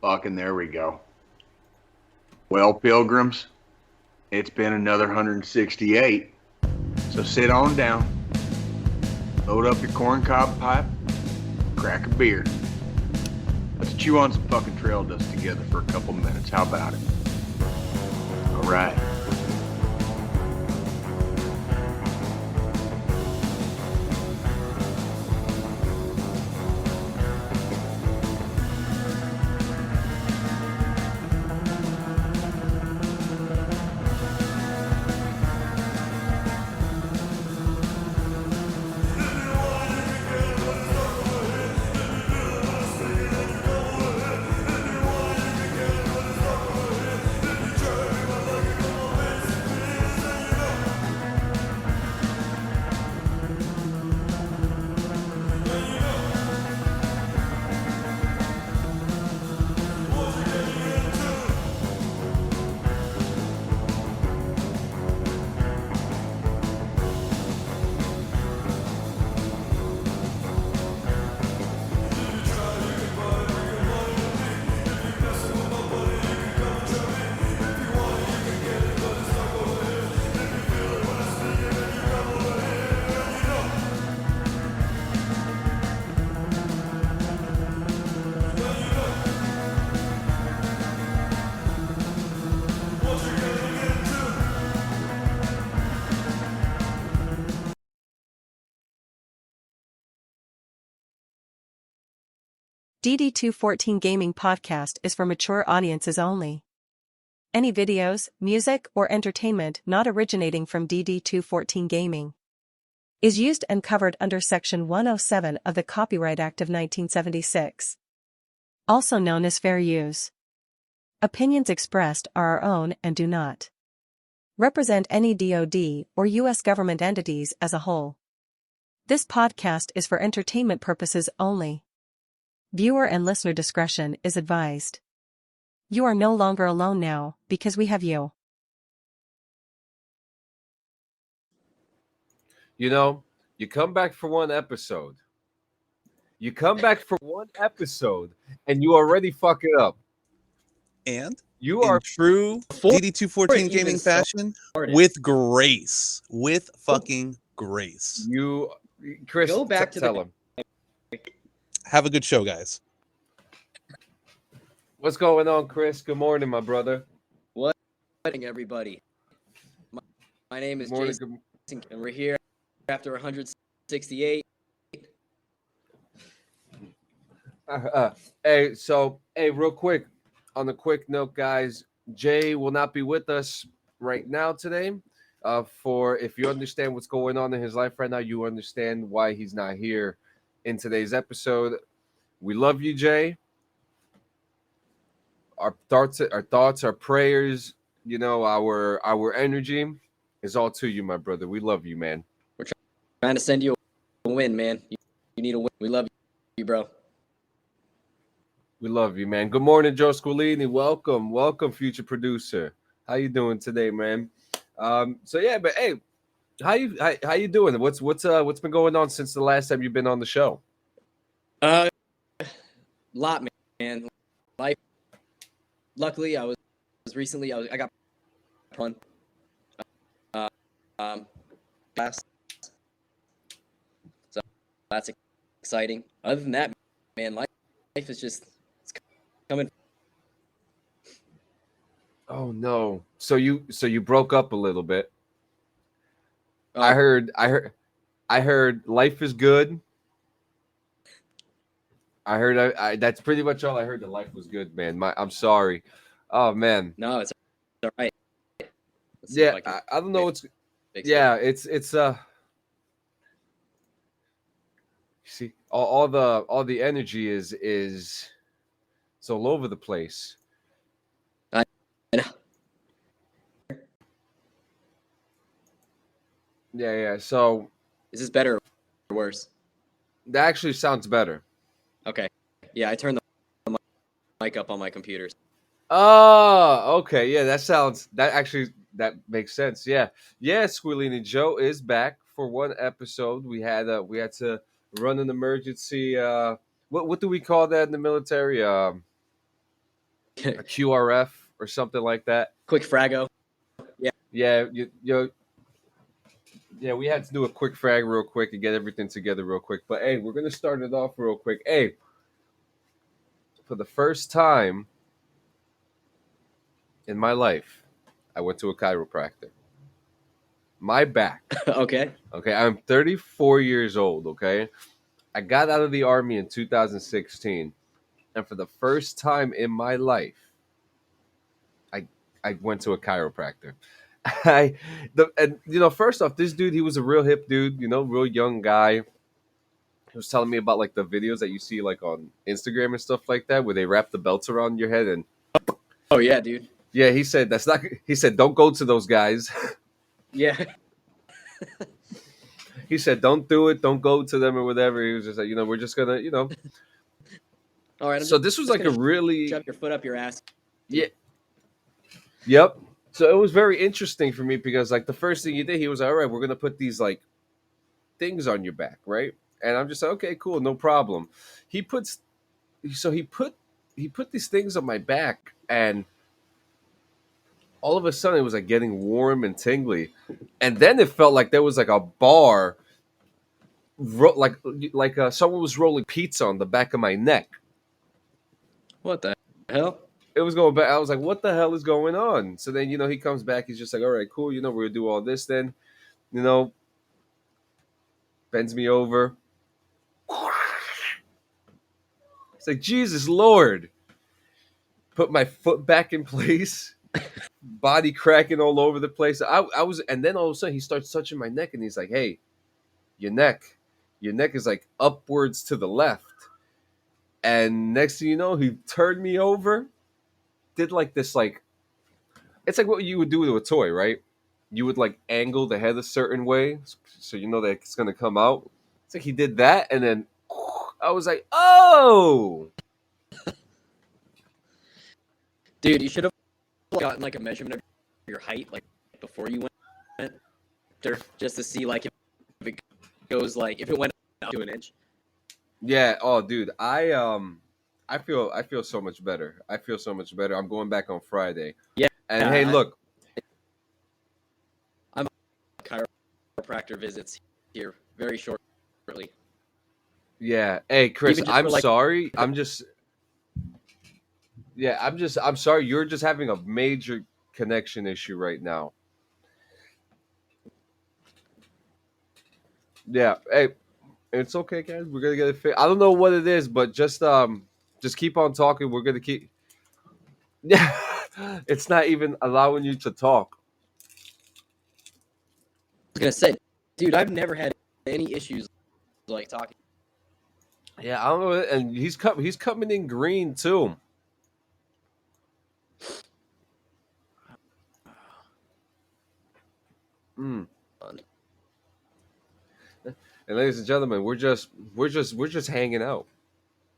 Fucking there we go. Well, pilgrims, it's been another 168. So sit on down, load up your corncob pipe, crack a beer. Let's chew on some fucking trail dust together for a couple minutes. How about it? All right. DD214 Gaming Podcast is for mature audiences only. Any videos, music, or entertainment not originating from DD214 Gaming is used and covered under Section 107 of the Copyright Act of 1976, also known as fair use. Opinions expressed are our own and do not represent any DoD or U.S. government entities as a whole. This podcast is for entertainment purposes only. Viewer and listener discretion is advised. You are no longer alone now, because we have you. You know, you come back for one episode. You come back for one episode, and you already fuck it up. And You in are true DD214 gaming fashion, with grace. With fucking grace. you, Chris. Go back to tell the- him Have a good show, guys. what's going on, Chris. Good morning, my brother. What morning, everybody? My name is Morning. Jason, and we're here after 168. Hey, real quick, on a quick note, guys, Jay will not be with us right now today. For if you understand what's going on in his life right now, you understand why he's not here in today's episode. We love you, Jay. Our thoughts, our prayers, our energy is all to you, my brother. We love you, man. Trying to send you a win, man. You need a win. We love you, bro. We love you, man. Good morning, Joe Squilini. Welcome, future producer. How you doing today, man? But hey, how you doing? What's been going on since the last time you've been on the show? Lot, man. Life. Luckily, I got one. Fast. So that's exciting. Other than that, man, life is just coming. Oh no! So you broke up a little bit. Oh. I heard life is good. I heard that's pretty much all I heard. That life was good, man. I'm sorry. Oh man. No, it's all right. Yeah, I don't know what's. Yeah, it's see all the energy is it's all over the place. I know. Yeah. So is this better or worse? That actually sounds better. Okay. Yeah, I turned the mic up on my computers. Oh, okay. Yeah, that makes sense. Yeah. Squilini Joe is back for one episode. We had to run an emergency. What do we call that in the military? a QRF or something like that. Quick Frago. Yeah, yeah, we had to do a quick frag real quick and get everything together real quick. But hey, we're gonna start it off real quick. Hey, for the first time in my life, I went to a chiropractor. My back. Okay. Okay, I'm 34 years old. Okay, I got out of the army in 2016, and for the first time in my life, I went to a chiropractor. First off, this dude, he was a real hip dude, real young guy. He was telling me about like the videos that you see like on Instagram and stuff like that, where they wrap the belts around your head. And Oh yeah, dude. yeah, he said that's not. He said don't go to those guys. Yeah. He said don't do it, don't go to them or whatever. He was just like, we're just gonna, All right. So this was like a really shove your foot up your ass. yeah. Yep. So it was very interesting for me because like the first thing he did, he was like, all right, we're gonna put these like things on your back, right? And I'm just like, okay, cool, no problem. He put these things on my back, and all of a sudden it was like getting warm and tingly, and then it felt like there was like a bar, like someone was rolling pizza on the back of my neck. What the hell? It was going back. I was like, what the hell is going on? So then, he comes back. He's just like, all right, cool. We're going to do all this then. Bends me over. It's like, Jesus Lord. Put my foot back in place. Body cracking all over the place. I was, and then all of a sudden he starts touching my neck and he's like, hey, your neck is like upwards to the left. And next thing you know, he turned me over. Did like this, like it's like what you would do with a toy, right? You would like angle the head a certain way so you know that it's gonna come out. It's like he did that, and then I was like, oh, Dude, you should have gotten like a measurement of your height like before you went there, just to see like if it goes like if it went up to an inch. yeah. Oh, dude, I feel so much better. I feel so much better. I'm going back on Friday. Yeah. And hey, look, Chiropractor visits here very shortly. yeah. Hey, Chris, Even just I'm for, like- sorry. I'm sorry. You're just having a major connection issue right now. Yeah. Hey, it's okay, guys. We're gonna get it fixed. I don't know what it is, but just keep on talking. We're gonna keep. Yeah, it's not even allowing you to talk. I was gonna say, dude, I've never had any issues like talking. Yeah, I don't know. And he's coming in green too. Mm. And ladies and gentlemen, we're just hanging out.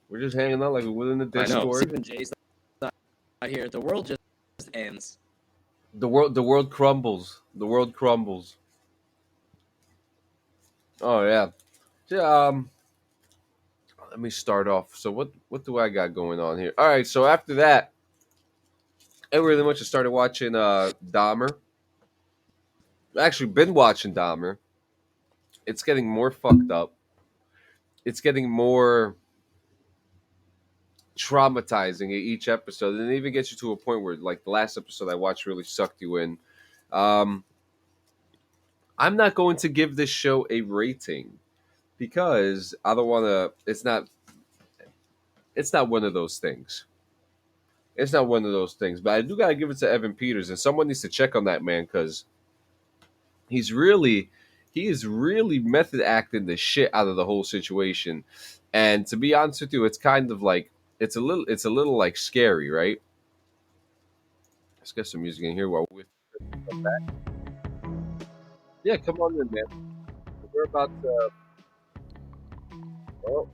We're just hanging out like we would in the I know. Discord. Even Jay's not here. The world just ends. The world crumbles. The world crumbles. Oh yeah. Yeah. Let me start off. So what do I got going on here? All right. So after that, I really much started watching Dahmer. I've actually been watching Dahmer. It's getting more fucked up. It's getting more traumatizing at each episode, and it even gets you to a point where, like the last episode I watched, really sucked you in. I'm not going to give this show a rating because I don't want to. It's not one of those things. It's not one of those things. But I do gotta give it to Evan Peters, and someone needs to check on that man because he is really method acting the shit out of the whole situation. And to be honest with you, it's kind of like it's a little like scary, right? Let's get some music in here while we come back. Yeah, come on in, man. We're about to. Well,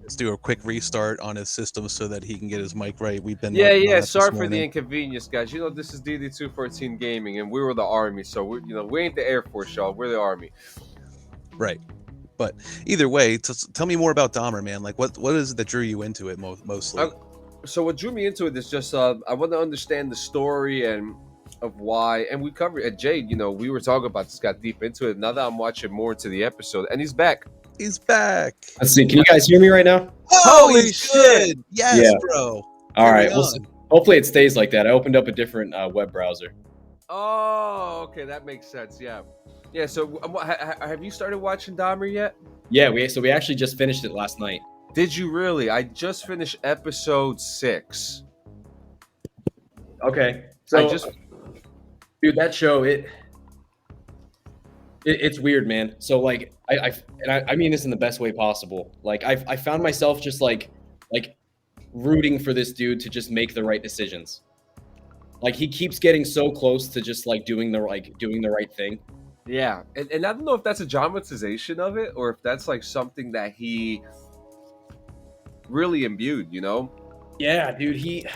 Let's do a quick restart on his system so that he can get his mic right. We've been yeah. working on that Sorry this for the morning. inconvenience, guys. This is DD214 Gaming, and we were the Army, so we ain't the Air Force, y'all. We're the Army. Right. But either way, tell me more about Dahmer, man. Like, what is it that drew you into it mostly? So what drew me into it is just I want to understand the story and of why, and we covered it. Jade, we were talking about this, got deep into it. Now that I'm watching more into the episode, and he's back. He's back. Let's see. Can you guys hear me right now? Holy he's shit! good. Yes, Yeah. bro. All right. Carry Well, on. hopefully it stays like that. I opened up a different web browser. Oh, okay, that makes sense. Yeah. So have you started watching Dahmer yet? Yeah, we actually just finished it last night. Did you really? I just finished episode 6. Okay. So I just dude, that show it's weird, man. So like I mean this in the best way possible. Like I found myself just like rooting for this dude to just make the right decisions. Like he keeps getting so close to just like doing the right thing. Yeah, and I don't know if that's a dramatization of it or if that's like something that he really imbued, Yeah, dude,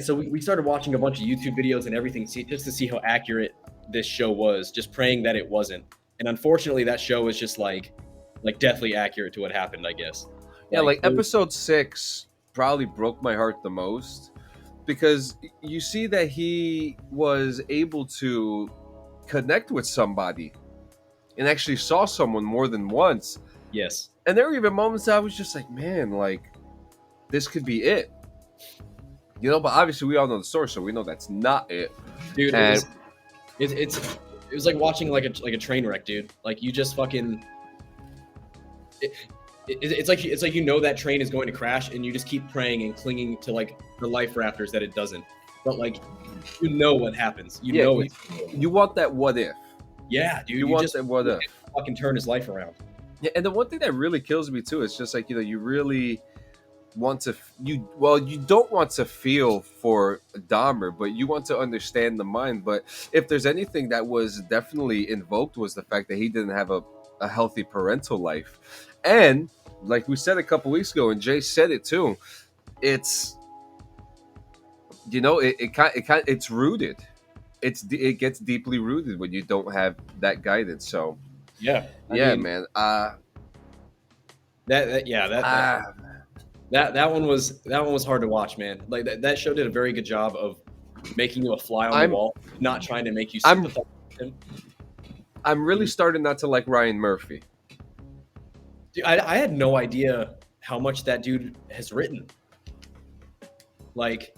so we started watching a bunch of YouTube videos and everything just to see how accurate this show was, just praying that it wasn't. And unfortunately that show was just like deathly accurate to what happened, I guess. Yeah, like episode 6 probably broke my heart the most because you see that he was able to connect with somebody and actually saw someone more than once. Yes. And there were even moments I was just like, man, like this could be it. But obviously we all know the story, so we know that's not it. Dude, And it was like watching like a train wreck, dude. Like you just fucking it's like that train is going to crash and you just keep praying and clinging to like the life rafters that it doesn't. But like what happens. You want that what if. Yeah, dude. You want that what if. Fucking turn his life around. Yeah, and the one thing that really kills me too is just like, you really want to you don't want to feel for Dahmer, but you want to understand the mind. But if there's anything that was definitely invoked was the fact that he didn't have a healthy parental life. And like we said a couple weeks ago, and Jay said it too, it's it's rooted. It gets deeply rooted when you don't have that guidance. So yeah, man. That one was hard to watch, man. Like that show did a very good job of making you a fly on the wall, not trying to make you sympathize with him. I'm really starting not to like Ryan Murphy. Dude, I had no idea how much that dude has written. Like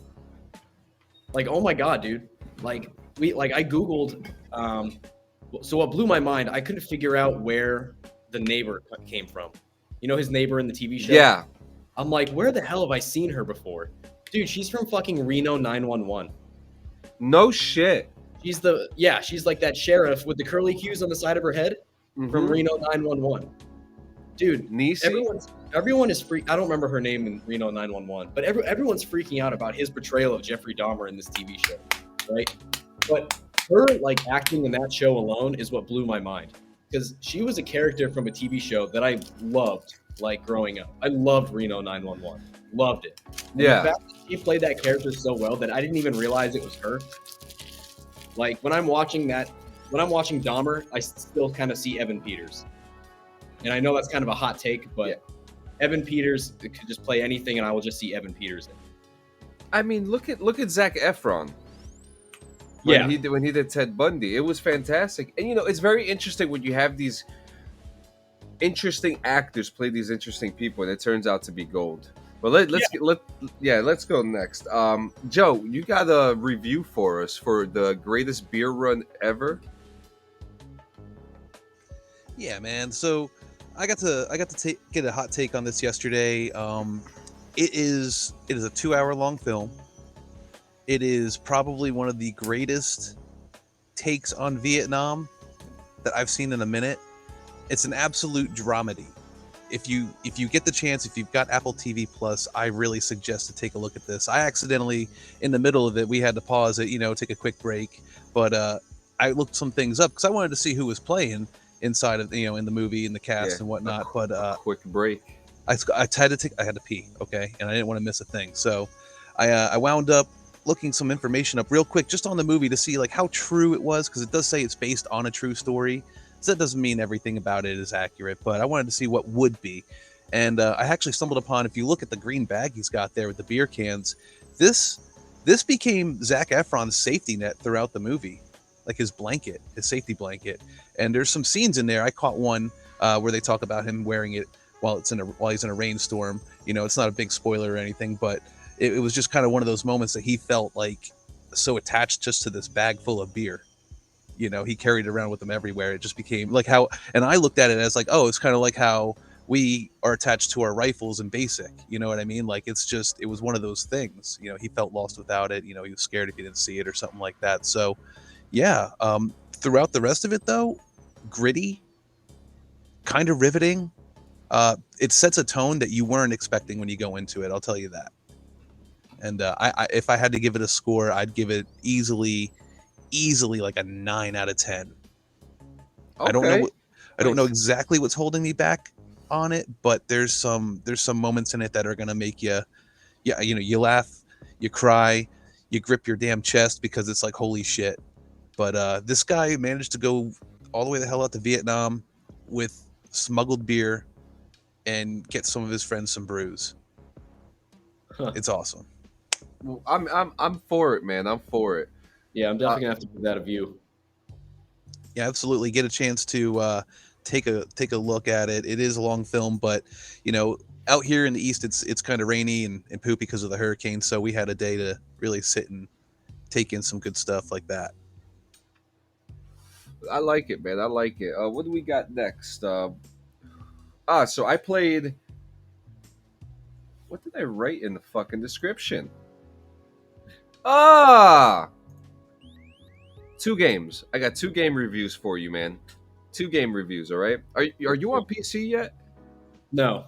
oh my god, dude. I Googled. So what blew my mind, I couldn't figure out where the neighbor came from. His neighbor in the TV show? Yeah. I'm like, where the hell have I seen her before? Dude, she's from fucking Reno 911. No shit. She's like that sheriff with the curly cues on the side of her head from Reno 911. Dude, Niecy? everyone is free. I don't remember her name in Reno 911, but everyone's freaking out about his portrayal of Jeffrey Dahmer in this TV show, right? But her like acting in that show alone is what blew my mind, because she was a character from a TV show that I loved, like growing up. I loved Reno 911, loved it. And yeah, the fact that she played that character so well that I didn't even realize it was her. Like when I'm watching Dahmer, I still kind of see Evan Peters. And I know that's kind of a hot take, but Evan Peters could just play anything, and I will just see Evan Peters. I mean, look at Zac Efron. When he did Ted Bundy, it was fantastic. And it's very interesting when you have these interesting actors play these interesting people, and it turns out to be gold. But let's go next. Joe, you got a review for us for the greatest beer run ever? Yeah, man. So I got to get a hot take on this yesterday. It is a 2-hour long film. It is probably one of the greatest takes on Vietnam that I've seen in a minute. It's an absolute dramedy. If you get the chance, if you've got Apple TV Plus, I really suggest to take a look at this. I accidentally, in the middle of it, we had to pause it, take a quick break. But I looked some things up because I wanted to see who was playing inside of in the movie and the cast and whatnot. But quick break. I had to pee, okay, and I didn't want to miss a thing. So I wound up looking some information up real quick just on the movie to see like how true it was, because it does say it's based on a true story. So that doesn't mean everything about it is accurate, but I wanted to see what would be. And I actually stumbled upon, if you look at the green bag he's got there with the beer cans, this became Zac Efron's safety net throughout the movie, like his blanket, his safety blanket. And there's some scenes in there. I caught one where they talk about him wearing it while he's in a rainstorm. You know, it's not a big spoiler or anything, but it was just kind of one of those moments that he felt like so attached just to this bag full of beer. You know, he carried it around with him everywhere. It just became like how, and I looked at it as like, oh, it's kind of like how we are attached to our rifles in basic. You know what I mean? Like, it's just, it was one of those things. You know, he felt lost without it. You know, he was scared if he didn't see it or something like that. So, yeah. Throughout the rest of it, though, gritty, kind of riveting. It sets a tone that you weren't expecting when you go into it. I'll tell you that. And I if I had to give it a score, I'd give it easily like a 9 out of 10. Okay. I don't know exactly what's holding me back on it, but there's some moments in it that are gonna make you, yeah, you know, you laugh, you cry, you grip your damn chest because it's like, holy shit. But this guy managed to go all the way the hell out to Vietnam with smuggled beer and get some of his friends some brews. Huh. It's awesome. Well, I'm for it, man. I'm for it. Yeah, I'm definitely gonna have to give that a view. Yeah, absolutely. Get a chance to take a look at it. It is a long film, but you know, out here in the East, it's kind of rainy and poopy because of the hurricane. So we had a day to really sit and take in some good stuff like that. I like it, man. I like it. What do we got next? So I played. What did I write in the fucking description? 2 games. I got 2 game reviews for you, man. 2 game reviews. All right. Are you on PC yet? No.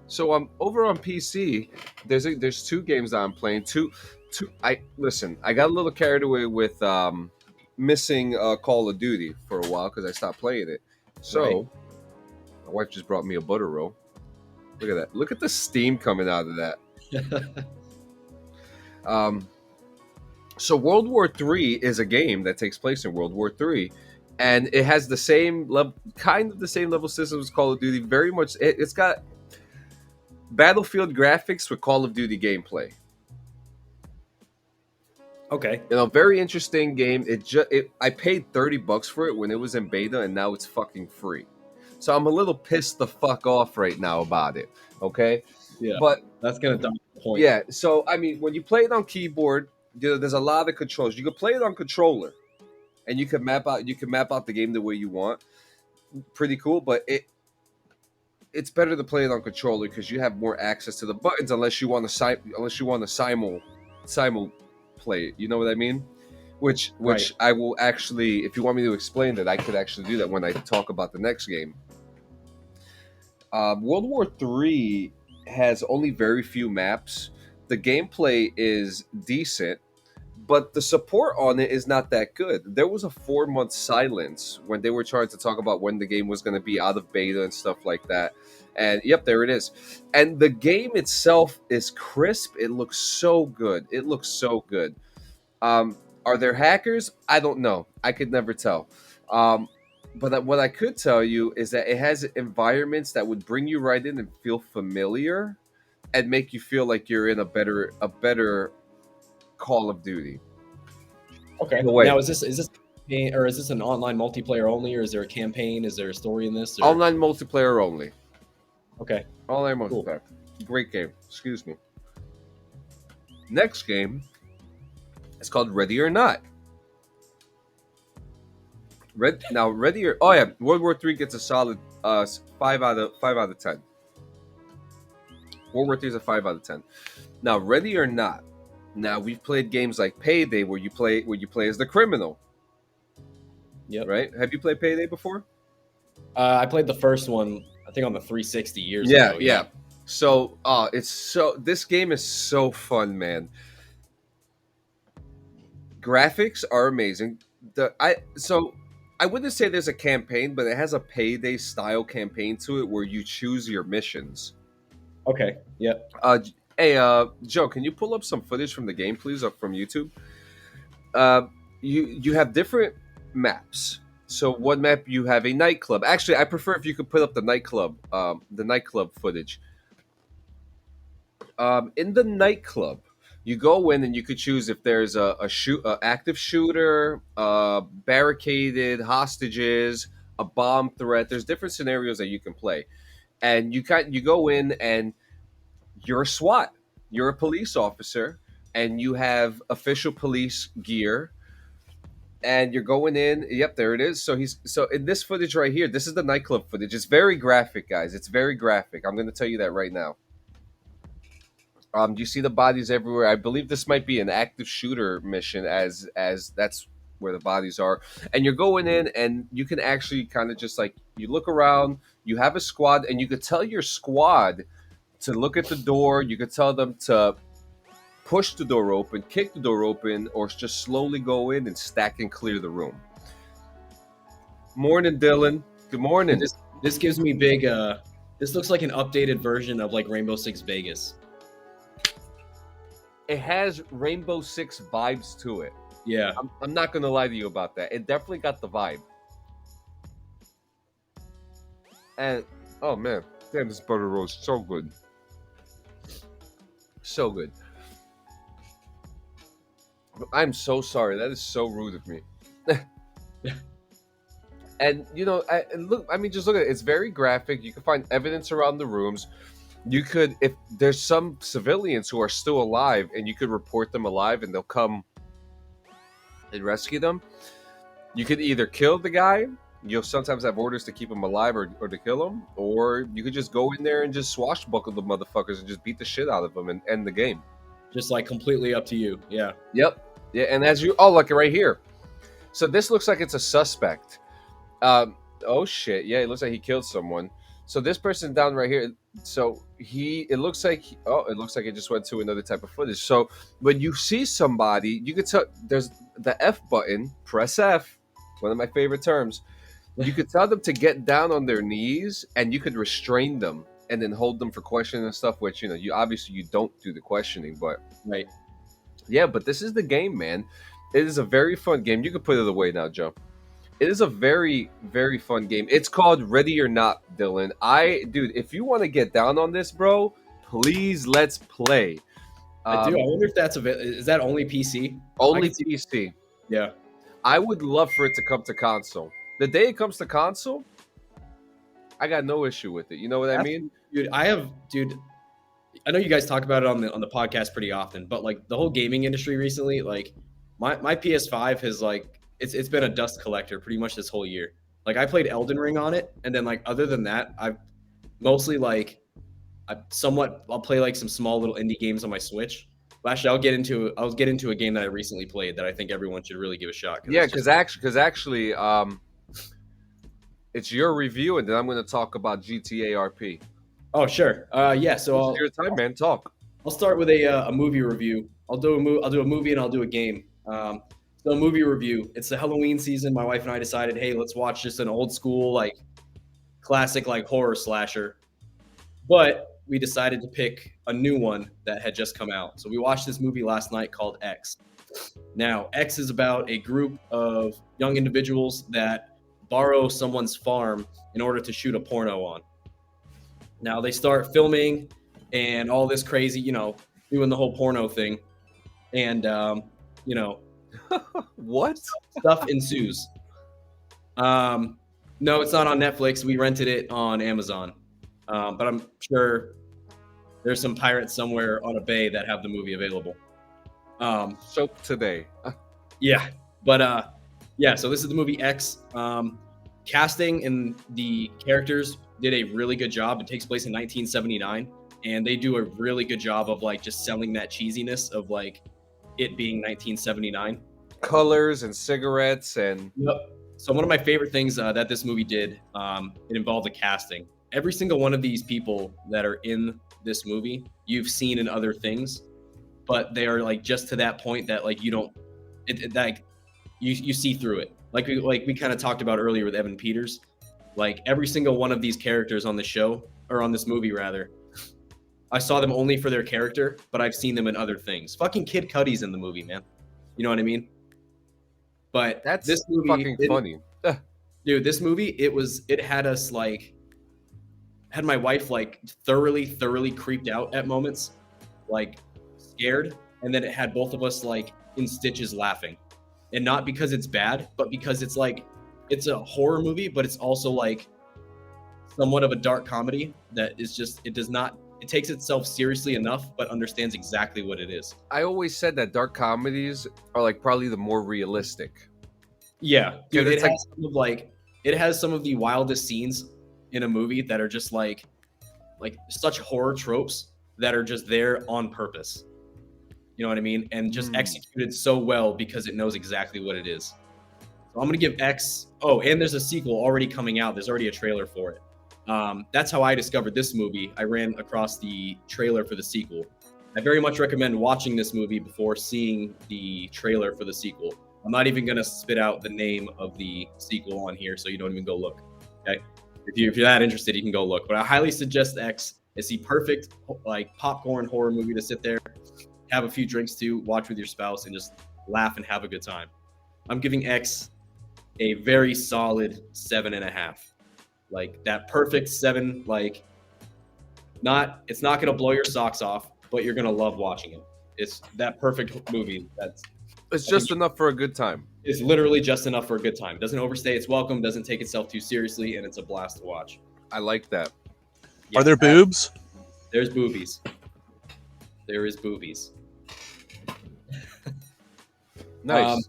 So I'm over on PC. There's 2 games that I'm playing. I got a little carried away with missing Call of Duty for a while because I stopped playing it. So Right. my wife just brought me a butter roll. Look at that. Look at the steam coming out of that. So World War III is a game that takes place in World War III, and it has the same level, kind of the same level system as Call of Duty. Very much, it's got Battlefield graphics with Call of Duty gameplay. Okay. You know, very interesting game. I paid $30 for it when it was in beta, and now it's fucking free. So I'm a little pissed the fuck off right now about it. Okay, Yeah. but That's gonna dump the point. yeah. So I mean, when you play it on keyboard, there's a lot of controls. You can play it on controller, and you can map out the game the way you want. Pretty cool, but it's better to play it on controller because you have more access to the buttons unless you want to simul play it. You know what I mean? Which Right. I will actually, if you want me to explain that, I could actually do that when I talk about the next game. World War III has only very few maps. The gameplay is decent, but the support on it is not that good. There was a 4-month silence when they were trying to talk about when the game was going to be out of beta and stuff like that. And yep, there it is. And the game itself is crisp. It looks so good. Are there hackers? I don't know. I could never tell. But what I could tell you is that it has environments that would bring you right in and feel familiar and make you feel like you're in a better Call of Duty. Okay. No way. Now is this or is this an online multiplayer only, or is there a campaign? Is there a story in this? Or... Online multiplayer only. Okay. Online multiplayer. Great game. Excuse me. Next game is called Ready or Not. World War III gets a solid 5 out of 10. World War III is a 5 out of 10. Now, Ready or Not. Now we've played games like Payday where you play as the criminal. Yep. Right? Have you played Payday before? I played the first one, I think, on the 360 years ago. Yeah. So, this game is so fun, man. Graphics are amazing. I wouldn't say there's a campaign, but it has a Payday style campaign to it where you choose your missions. Okay. Yep. Hey, Joe, can you pull up some footage from the game, please, up from YouTube? You have different maps. So one map you have a nightclub. Actually, I prefer if you could put up the nightclub footage. In the nightclub, you go in and you could choose if there's a active shooter, barricaded hostages, a bomb threat. There's different scenarios that you can play, and you go in and you're a SWAT. You're a police officer, and you have official police gear. And you're going in. Yep, there it is. So in this footage right here. This is the nightclub footage. It's very graphic, guys. It's very graphic. I'm going to tell you that right now. You see the bodies everywhere. I believe this might be an active shooter mission, as that's where the bodies are. And you're going in, and you can actually kind of just like you look around. You have a squad, and you could tell your squad to look at the door. You could tell them to push the door open, kick the door open, or just slowly go in and stack and clear the room. Morning, Dylan. Good morning. This gives me big. This looks like an updated version of like Rainbow Six Vegas. It has Rainbow Six vibes to it. Yeah. I'm not going to lie to you about that. It definitely got the vibe. And, oh man, damn, this butter roll is so good. So good. I'm so sorry. That is so rude of me. And, you know, just look at it. It's very graphic. You can find evidence around the rooms. You could, if there's some civilians who are still alive, and you could report them alive, and they'll come and rescue them. You could either kill the guy. You'll sometimes have orders to keep him alive or to kill him, or you could just go in there and just swashbuckle the motherfuckers and just beat the shit out of them and end the game. Just like completely up to you. Yeah. Yep. Yeah. And look right here. So this looks like it's a suspect. Oh shit. Yeah. It looks like he killed someone. So this person down right here. So it looks like it just went to another type of footage. So when you see somebody, you could tell there's the F button, press F, one of my favorite terms. You could tell them to get down on their knees, and you could restrain them and then hold them for questioning and stuff, which, you know, you obviously don't do the questioning, but right. Yeah, but this is the game, man. It is a very fun game. You can put it away now, Joe. It is a very, very fun game. It's called Ready or Not, Dylan. Dude, if you want to get down on this, bro, please let's play. I do. I wonder if is that only PC? Only PC. Yeah. I would love for it to come to console. The day it comes to console, I got no issue with it. You know what I mean? Dude, I know you guys talk about it on the podcast pretty often, but like the whole gaming industry recently, like my PS5 has like it's been a dust collector pretty much this whole year. Like I played Elden Ring on it, and then like other than that, I've mostly like I'll play like some small little indie games on my Switch. But actually, I'll get into a game that I recently played that I think everyone should really give a shot. Yeah, because actually, it's your review, and then I'm going to talk about GTA RP. Oh sure, yeah. So it's your time, man. Talk. I'll start with a movie review. I'll do a movie and I'll do a game. So a movie review. It's the Halloween season. My wife and I decided, hey, let's watch just an old school like classic like horror slasher. But we decided to pick a new one that had just come out. So we watched this movie last night called X. Now, X is about a group of young individuals that borrow someone's farm in order to shoot a porno on. Now they start filming and all this crazy, you know, doing the whole porno thing. And, you know, what stuff ensues. No, it's not on Netflix. We rented it on Amazon. But I'm sure there's some pirates somewhere on a bay that have the movie available. Soap today. Yeah. But yeah, so this is the movie X. Casting and the characters did a really good job. It takes place in 1979, and they do a really good job of like just selling that cheesiness of like it being 1979. Colors and cigarettes and yep. So one of my favorite things that this movie did, it involved the casting. Every single one of these people that are in this movie, you've seen in other things, but they are like just to that point that like you don't, like you see through it. Like we kind of talked about earlier with Evan Peters. Like every single one of these characters on the show, or on this movie rather, I saw them only for their character, but I've seen them in other things. Fucking Kid Cudi's in the movie, man. You know what I mean? But that's this movie fucking funny. Dude, this movie, it had us like, had my wife like thoroughly creeped out at moments, like scared, and then it had both of us like in stitches laughing. And not because it's bad, but because it's like, it's a horror movie, but it's also like somewhat of a dark comedy that is just, it takes itself seriously enough, but understands exactly what it is. I always said that dark comedies are like probably the more realistic. Yeah, dude, it's it has some of the wildest scenes in a movie that are just like such horror tropes that are just there on purpose. You know what I mean? And just executed so well because it knows exactly what it is. So I'm gonna give X. Oh, and there's a sequel already coming out. There's already a trailer for it. That's how I discovered this movie. I ran across the trailer for the sequel. I very much recommend watching this movie before seeing the trailer for the sequel. I'm not even gonna spit out the name of the sequel on here, so you don't even go look. Okay, if you're that interested, you can go look. But I highly suggest X. It's the perfect like popcorn horror movie to sit there, have a few drinks to, watch with your spouse, and just laugh and have a good time. I'm giving X a very solid 7.5. Like that perfect 7. Like, it's not gonna blow your socks off, but you're gonna love watching it. It's that perfect movie. It's just enough for a good time. It's literally just enough for a good time. Doesn't overstay its welcome, doesn't take itself too seriously, and it's a blast to watch. I like that. Yeah, Are there boobs? There's boobies. There is boobies. Nice.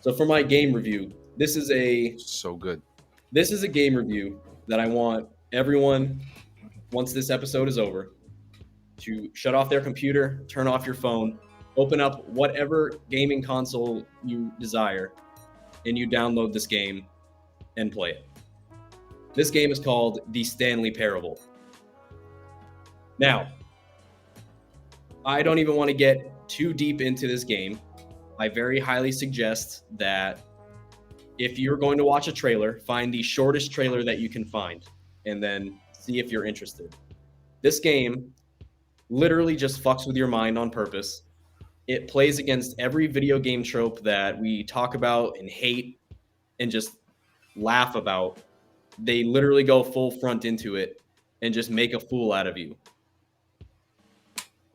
So for my game review, this is So good. a game review that I want everyone, once this episode is over, to shut off their computer, turn off your phone, open up whatever gaming console you desire, and you download this game and play it. This game is called The Stanley Parable. Now, I don't even want to get too deep into this game. I very highly suggest that if you're going to watch a trailer, find the shortest trailer that you can find and then see if you're interested. This game literally just fucks with your mind on purpose. It plays against every video game trope that we talk about and hate and just laugh about. They literally go full front into it and just make a fool out of you.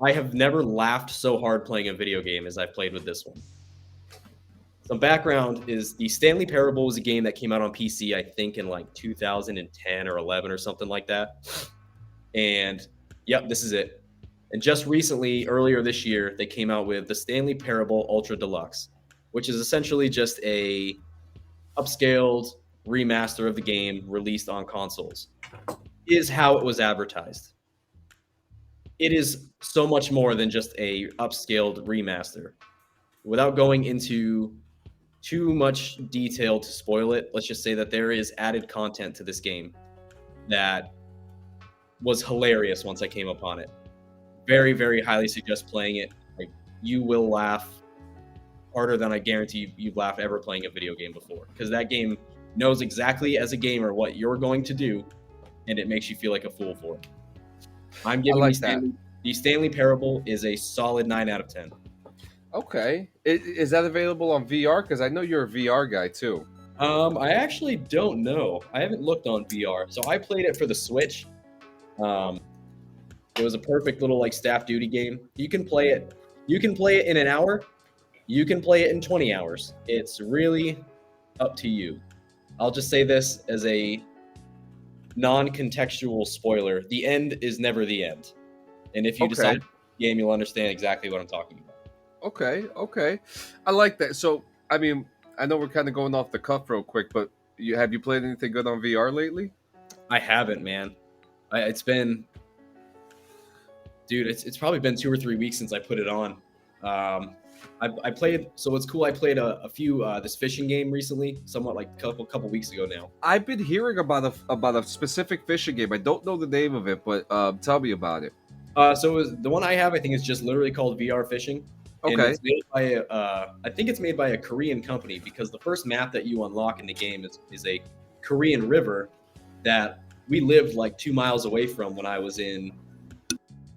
I have never laughed so hard playing a video game as I've played with this one. Some background is the Stanley Parable was a game that came out on PC, I think in like 2010 or 11 or something like that. And yep, this is it. And just recently, earlier this year, they came out with the Stanley Parable Ultra Deluxe, which is essentially just a upscaled remaster of the game released on consoles. Is how it was advertised. It is so much more than just a upscaled remaster. Without going into too much detail to spoil it, let's just say that there is added content to this game that was hilarious once I came upon it. Very, very highly suggest playing it. Like, you will laugh harder than I guarantee you've laughed ever playing a video game before, because that game knows exactly as a gamer what you're going to do, and it makes you feel like a fool for it. I'm giving the Stanley Parable is a solid 9 out of 10. Okay. Is that available on VR? Because I know you're a VR guy too. I actually don't know. I haven't looked on VR. So I played it for the Switch. It was a perfect little like staff duty game. You can play it. You can play it in an hour. You can play it in 20 hours. It's really up to you. I'll just say this as a non-contextual spoiler. The end is never the end. And if you decide the game, you'll understand exactly what I'm talking about. Okay. I like that. So, I mean, I know we're kind of going off the cuff real quick, but have you played anything good on VR lately? I haven't, man. It's been, dude, it's probably been 2 or 3 weeks since I put it on. I played, so it's cool. I played a few this fishing game recently, somewhat like a couple weeks ago now. I've been hearing about a specific fishing game. I don't know the name of it, but tell me about it. So the one I have, I think, is just literally called VR Fishing. And Okay. it's made by I think it's made by a Korean company, because the first map that you unlock in the game is a Korean river that we lived like 2 miles away from when I was in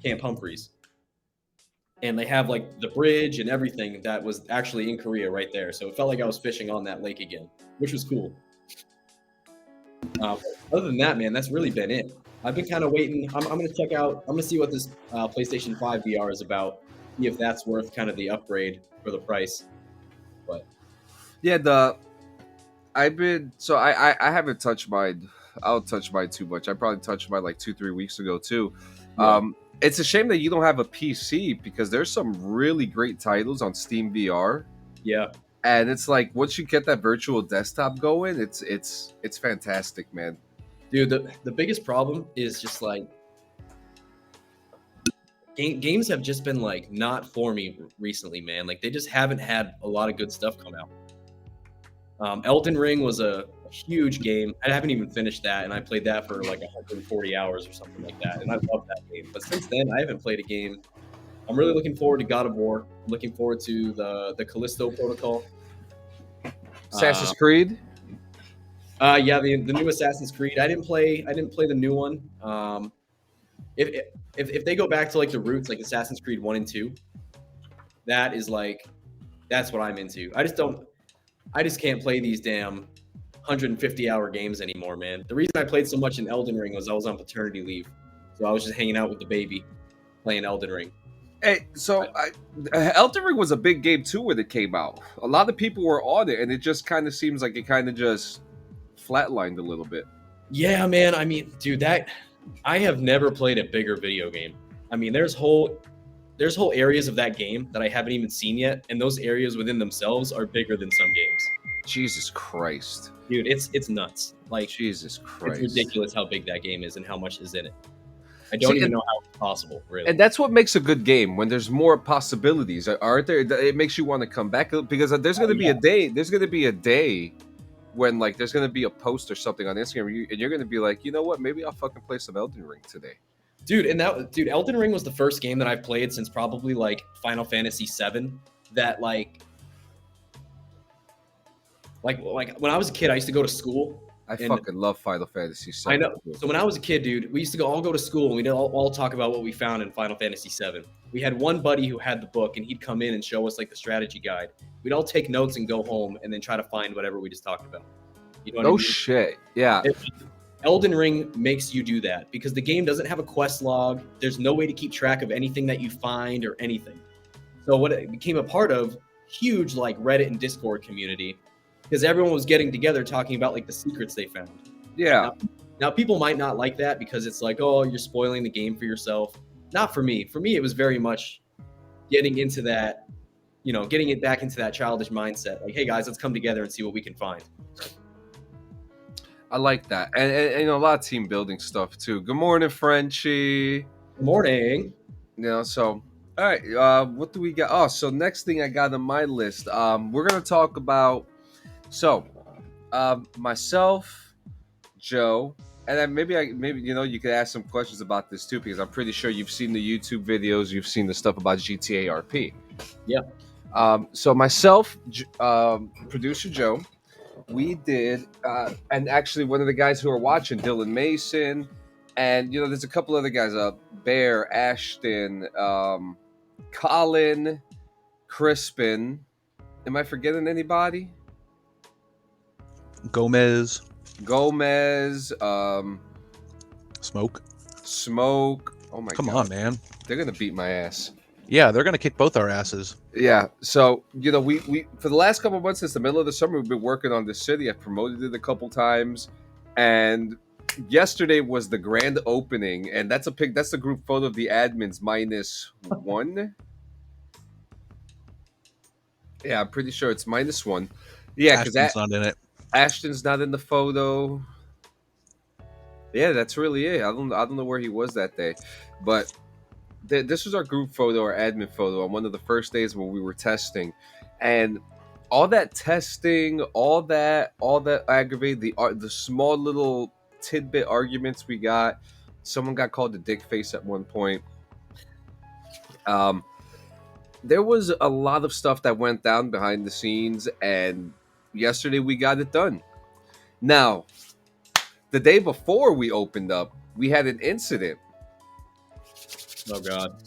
Camp Humphreys. And they have like the bridge and everything that was actually in Korea right there. So it felt like I was fishing on that lake again, which was cool. But other than that, man, that's really been it. I've been kind of waiting. I'm gonna check out. I'm gonna see what this PlayStation 5 VR is about. See if that's worth kind of the upgrade for the price. But Yeah, I haven't touched mine. I don't touch mine too much. I probably touched mine like 2-3 weeks ago too. Yeah. It's a shame that you don't have a PC because there's some really great titles on Steam VR. yeah, And it's like once you get that virtual desktop going, it's fantastic, man. dude, the biggest problem is just like games have just been like not for me recently, man. Like they just haven't had a lot of good stuff come out. Elden Ring was a huge game. I haven't even finished that, and I played that for like 140 hours or something like that, and I love that game. But since then, I haven't played a game. I'm really looking forward to God of War. I'm looking forward to the Callisto Protocol. Assassin's Creed. Yeah, the new Assassin's Creed. I didn't play the new one. If they go back to like the roots, like Assassin's Creed 1 and 2, that's what I'm into. I just can't play these damn 150-hour games anymore, man. The reason I played so much in Elden Ring was I was on paternity leave, so I was just hanging out with the baby, playing Elden Ring. Hey, so Elden Ring was a big game too when it came out. A lot of people were on it, and it just kind of seems like it kind of just flatlined a little bit. Yeah, man. I mean, dude, I have never played a bigger video game. I mean, there's whole areas of that game that I haven't even seen yet, and those areas within themselves are bigger than some games. Jesus Christ, dude, it's nuts. Like Jesus Christ, it's ridiculous how big that game is and how much is in it. I don't even know how it's possible, really. And that's what makes a good game when there's more possibilities, aren't there? It makes you want to come back because there's going to be a day. There's going to be a day when like there's going to be a post or something on Instagram, and you're going to be like, you know what? Maybe I'll fucking play some Elden Ring today. Dude, Elden Ring was the first game that I've played since probably like Final Fantasy VII that like when I was a kid, I used to go to school. I fucking love Final Fantasy VII. I know. So when I was a kid, dude, we used to all go to school and we'd all talk about what we found in Final Fantasy VII. We had one buddy who had the book and he'd come in and show us like the strategy guide. We'd all take notes and go home and then try to find whatever we just talked about. You know what I mean? Shit. Yeah. Elden Ring makes you do that because the game doesn't have a quest log. There's no way to keep track of anything that you find or anything. So what it became a part of, huge like Reddit and Discord community, because everyone was getting together talking about like the secrets they found. Yeah. Now people might not like that because it's like, oh, you're spoiling the game for yourself. Not for me. For me, it was very much getting into that, getting it back into that childish mindset. Like, hey guys, let's come together and see what we can find. I like that. And a lot of team building stuff too. Good morning, Frenchie. Good morning. So all right, what do we got? Oh, so next thing I got on my list, we're gonna talk about myself, Joe, and then maybe you could ask some questions about this too, because I'm pretty sure you've seen the YouTube videos, you've seen the stuff about GTA RP. Yeah. So myself, producer Joe, we did, and actually one of the guys who are watching, Dylan Mason, and there's a couple other guys, Bear, Ashton, Colin, Crispin. Am I forgetting anybody? Gomez, Smoke. Oh my god! Come on, man. They're gonna beat my ass. Yeah, they're gonna kick both our asses. Yeah. So we for the last couple of months since the middle of the summer, we've been working on this city. I've promoted it a couple times, and yesterday was the grand opening, and that's the group photo of the admins -1. Yeah, I'm pretty sure it's -1. Yeah, because Ashton's not in it. Ashton's not in the photo. Yeah, that's really it. I don't know where he was that day, but this was our group photo, our admin photo, on one of the first days when we were testing, and all that testing, all that aggravated the small little tidbit arguments we got. Someone got called a dick face at one point. There was a lot of stuff that went down behind the scenes, and yesterday we got it done. Now, the day before we opened up, we had an incident. Oh God.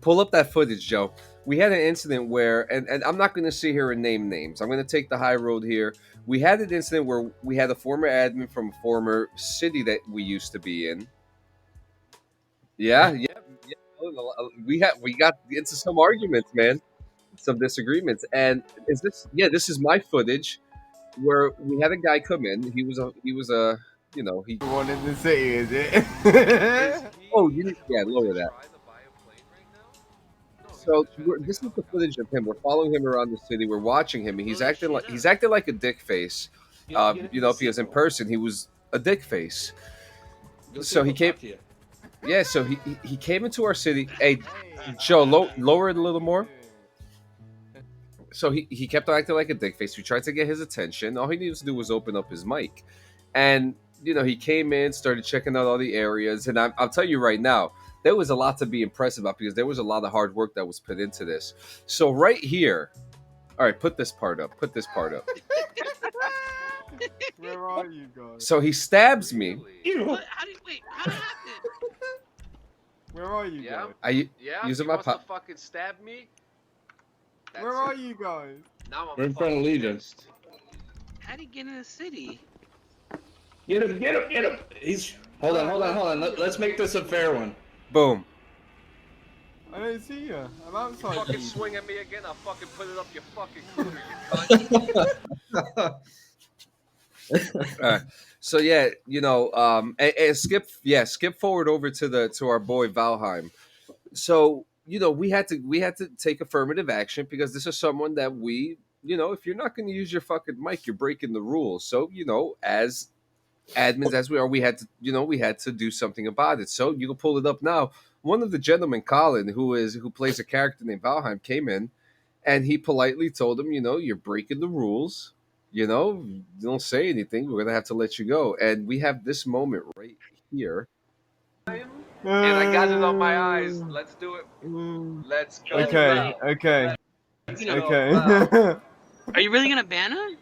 Pull up that footage, Joe. we had an incident where, and I'm not going to sit here and name names. I'm going to take the high road here. We had an incident where we had a former admin from a former city that we used to be in. Yeah. We got into some arguments, man, some disagreements, and this is my footage where we had a guy come in. He was a he. One in the city, is it? Oh, lower that. So this is the footage of him. We're following him around the city. We're watching him. And he's acting like a dick face. Because in person he was a dick face. So he came. Yeah, so he came into our city. Hey, Joe, lower it a little more. So he kept acting like a dick face. We tried to get his attention. All he needed to do was open up his mic, and he came in, started checking out all the areas. And I'll tell you right now, there was a lot to be impressed about because there was a lot of hard work that was put into this. So right here, all right, put this part up. Where are you guys? So he stabs me. What? How did it happen? Where are you guys? Using my to fucking stab me. Where are you guys? Now I'm We're in front of Legion. pissed. How'd he get in the city? Get him! He's hold on. Let's make this a fair one. Boom. I don't see you. I'm outside. Fucking swing at me again. I'll fucking put it up your fucking cooter, you cunt. So yeah, and skip forward over to our boy Valheim. So we had to take affirmative action because this is someone that we, if you're not going to use your fucking mic, you're breaking the rules. So as admins as we are, we had to do something about it. So you can pull it up now. One of the gentlemen, Colin, who plays a character named Valheim, came in, and he politely told him, you're breaking the rules. You don't say anything. We're gonna have to let you go. And we have this moment right here. And I got it on my eyes. Let's do it. Let's go. Okay. Wow. Are you really gonna ban him?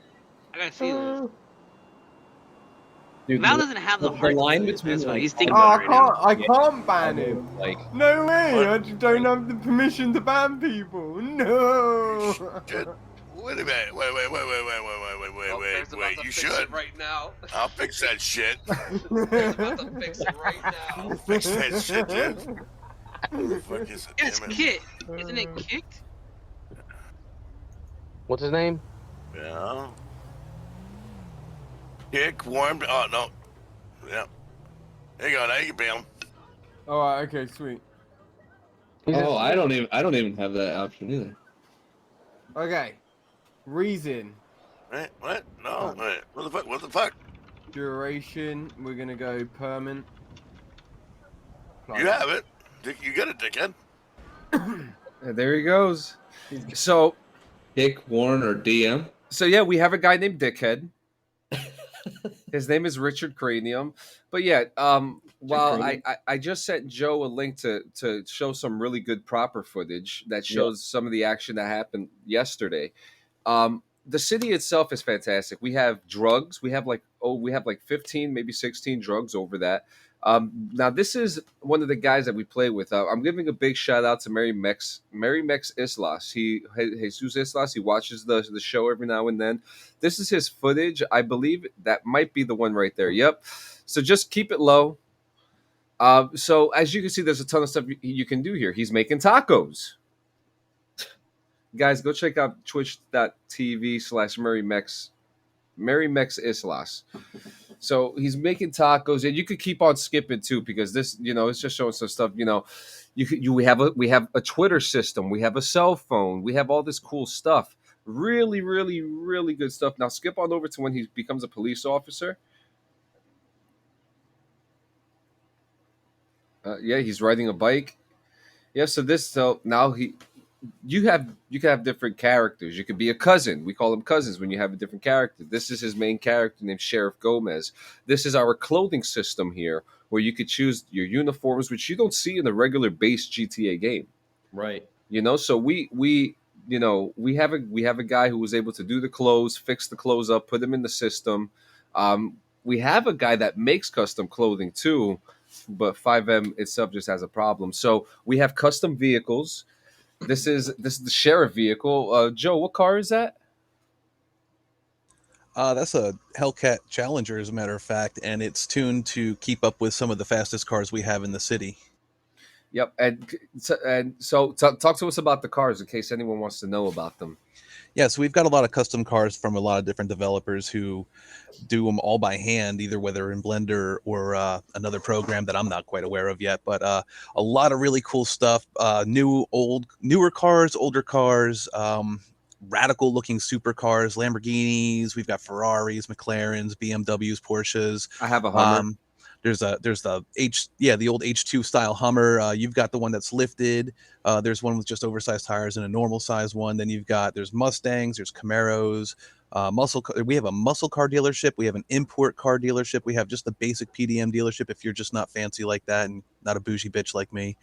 I gotta see this. Dude, Val doesn't have the heart. line between That's why he's Oh, thinking about it right now. I can't ban him. like No way. I just don't have the permission to ban people. No. Wait a minute. Wait. Bear's about to You fix should. it right now. I'll fix that shit. Bear's about to fix it right now. Fix that shit, dude. Who the fuck is it? It's Damn it. Kit. Isn't it kicked? What's his name? Yeah. Kick, warmed. Oh, no. Yeah. There you go. Now you can ban him. Alright, okay, sweet. Oh, I don't even have that option either. Okay. Reason. Wait, what? No, wait. What the fuck? Duration. We're gonna go permanent. You have it. You get it, dickhead. And there he goes. So Dick, Warren, or DM? So yeah, we have a guy named Dickhead. His name is Richard Cranium. But yeah, while I just sent Joe a link to show some really good proper footage that shows some of the action that happened yesterday. The city itself is fantastic. We have drugs. We have like 15, maybe 16 drugs over that. Now this is one of the guys that we play with. I'm giving a big shout out to Mary Mex Islas. Jesus Islas. He watches the show every now and then. This is his footage. I believe that might be the one right there. Yep. So just keep it low. So as you can see, there's a ton of stuff you can do here. He's making tacos. Guys, go check out twitch.tv/Mary Mex Islas. So he's making tacos, and you could keep on skipping too, because this, it's just showing some stuff. We have a Twitter system, we have a cell phone, we have all this cool stuff. Really, really, really good stuff. Now skip on over to when he becomes a police officer. He's riding a bike. Yeah, so now you can have different characters. You could be a cousin. We call them cousins when you have a different character. This is his main character named Sheriff Gomez. This is our clothing system here, where you could choose your uniforms, which you don't see in a regular base GTA game. right. So we have a guy who was able to do the clothes, fix the clothes up, put them in the system. We have a guy that makes custom clothing too, but 5M itself just has a problem. So we have custom vehicles. This is the sheriff vehicle. Joe, what car is that? That's a Hellcat Challenger, as a matter of fact, and it's tuned to keep up with some of the fastest cars we have in the city. Yep. And so talk to us about the cars in case anyone wants to know about them. Yeah, so we've got a lot of custom cars from a lot of different developers who do them all by hand, either whether in Blender or another program that I'm not quite aware of yet. But a lot of really cool stuff. Newer cars, older cars, radical looking supercars, Lamborghinis. We've got Ferraris, McLarens, BMWs, Porsches. I have a Hummer. There's the old H2 style Hummer. You've got the one that's lifted. There's one with just oversized tires and a normal size one. Then there's Mustangs, there's Camaros, we have a muscle car dealership. We have an import car dealership. We have just the basic PDM dealership if you're just not fancy like that and not a bougie bitch like me.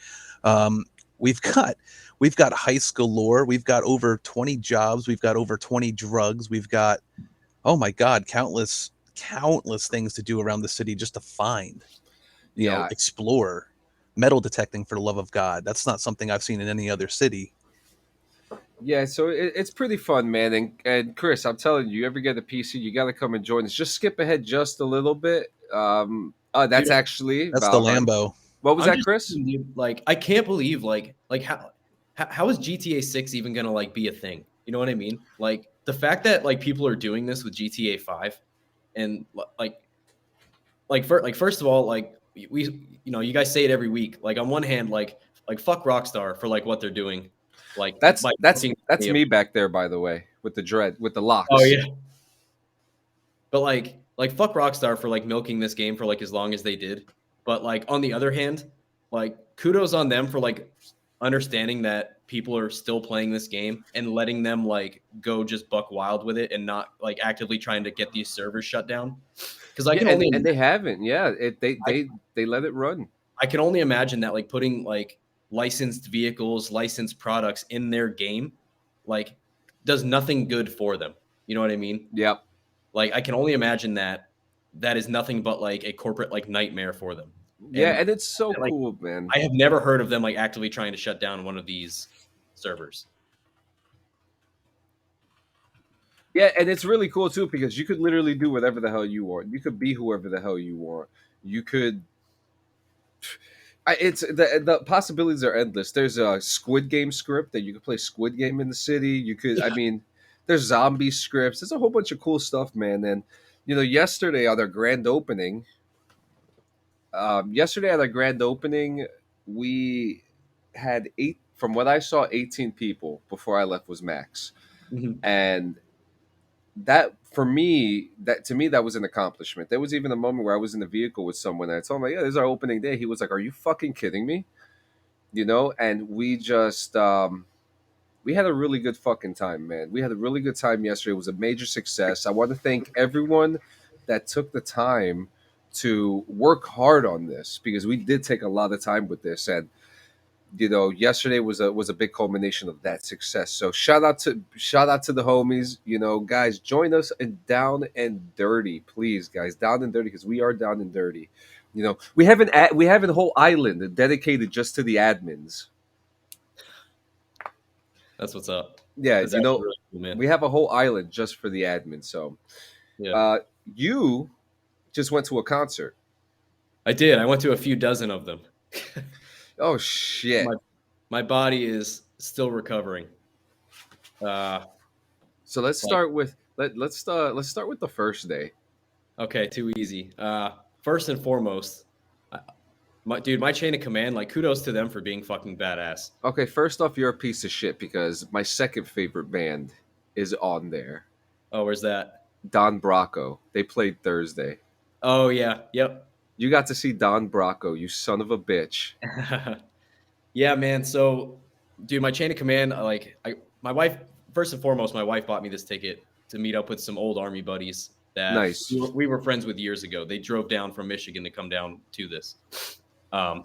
We've got heist galore. We've got over 20 jobs. We've got over 20 drugs. We've got, oh my God, countless things to do around the city just to find, explore. Metal detecting, for the love of God. That's not something I've seen in any other city. Yeah, so it's pretty fun, man. And Chris, I'm telling you, ever get a PC, you got to come and join us. Just skip ahead just a little bit. That's the Lambo. What was that, Chris? Like, I can't believe like how is GTA 6 even gonna like be a thing? You know what I mean? Like the fact that like people are doing this with GTA 5, and first of all, like we you guys say it every week. Like on one hand, like fuck Rockstar for like what they're doing. Like that's me back there, by the way, with the locks. Oh yeah. But like fuck Rockstar for like milking this game for like as long as they did. But like on the other hand, like kudos on them for like understanding that people are still playing this game and letting them like go just buck wild with it and not like actively trying to get these servers shut down. Because and they haven't. Yeah, they let it run. I can only imagine that like putting like licensed vehicles, licensed products in their game, like does nothing good for them. You know what I mean? Yep. Like I can only imagine that is nothing but like a corporate like nightmare for them. Yeah, and it's so cool, man. I have never heard of them like actively trying to shut down one of these servers. Yeah, and it's really cool too because you could literally do whatever the hell you want. You could be whoever the hell you want. You could. It's the possibilities are endless. There's a Squid Game script that you could play Squid Game in the city. You could, yeah. I mean, there's zombie scripts. There's a whole bunch of cool stuff, man. And yesterday on their grand opening. We had from what I saw, 18 people before I left was max. Mm-hmm. And that to me, that was an accomplishment. There was even a moment where I was in the vehicle with someone and I told him, yeah, this is our opening day. He was like, are you fucking kidding me? And we just, we had a really good fucking time, man. We had a really good time yesterday. It was a major success. I want to thank everyone that took the time to work hard on this because we did take a lot of time with this, and yesterday was a big culmination of that success. So shout out to the homies. Guys, join us in Down and Dirty, please, guys. Down and Dirty, because we are down and dirty. We have a whole island dedicated just to the admins. That's what's up. Yeah, That's really cool, man. We have a whole island just for the admins. So, yeah. You just went to a concert. I did. I went to a few dozen of them. Oh shit! My body is still recovering. So let's start with let's start with the first day. Okay, too easy. First and foremost, my chain of command, like kudos to them for being fucking badass. Okay, first off, you're a piece of shit because my second favorite band is on there. Oh, where's that? Don Bracco. They played Thursday. Oh yeah, yep. You got to see Don Bracco, you son of a bitch. Yeah, man. So, dude, my chain of command, my wife, first and foremost, my wife bought me this ticket to meet up with some old Army buddies that nice. we were friends with years ago. They drove down from Michigan to come down to this. So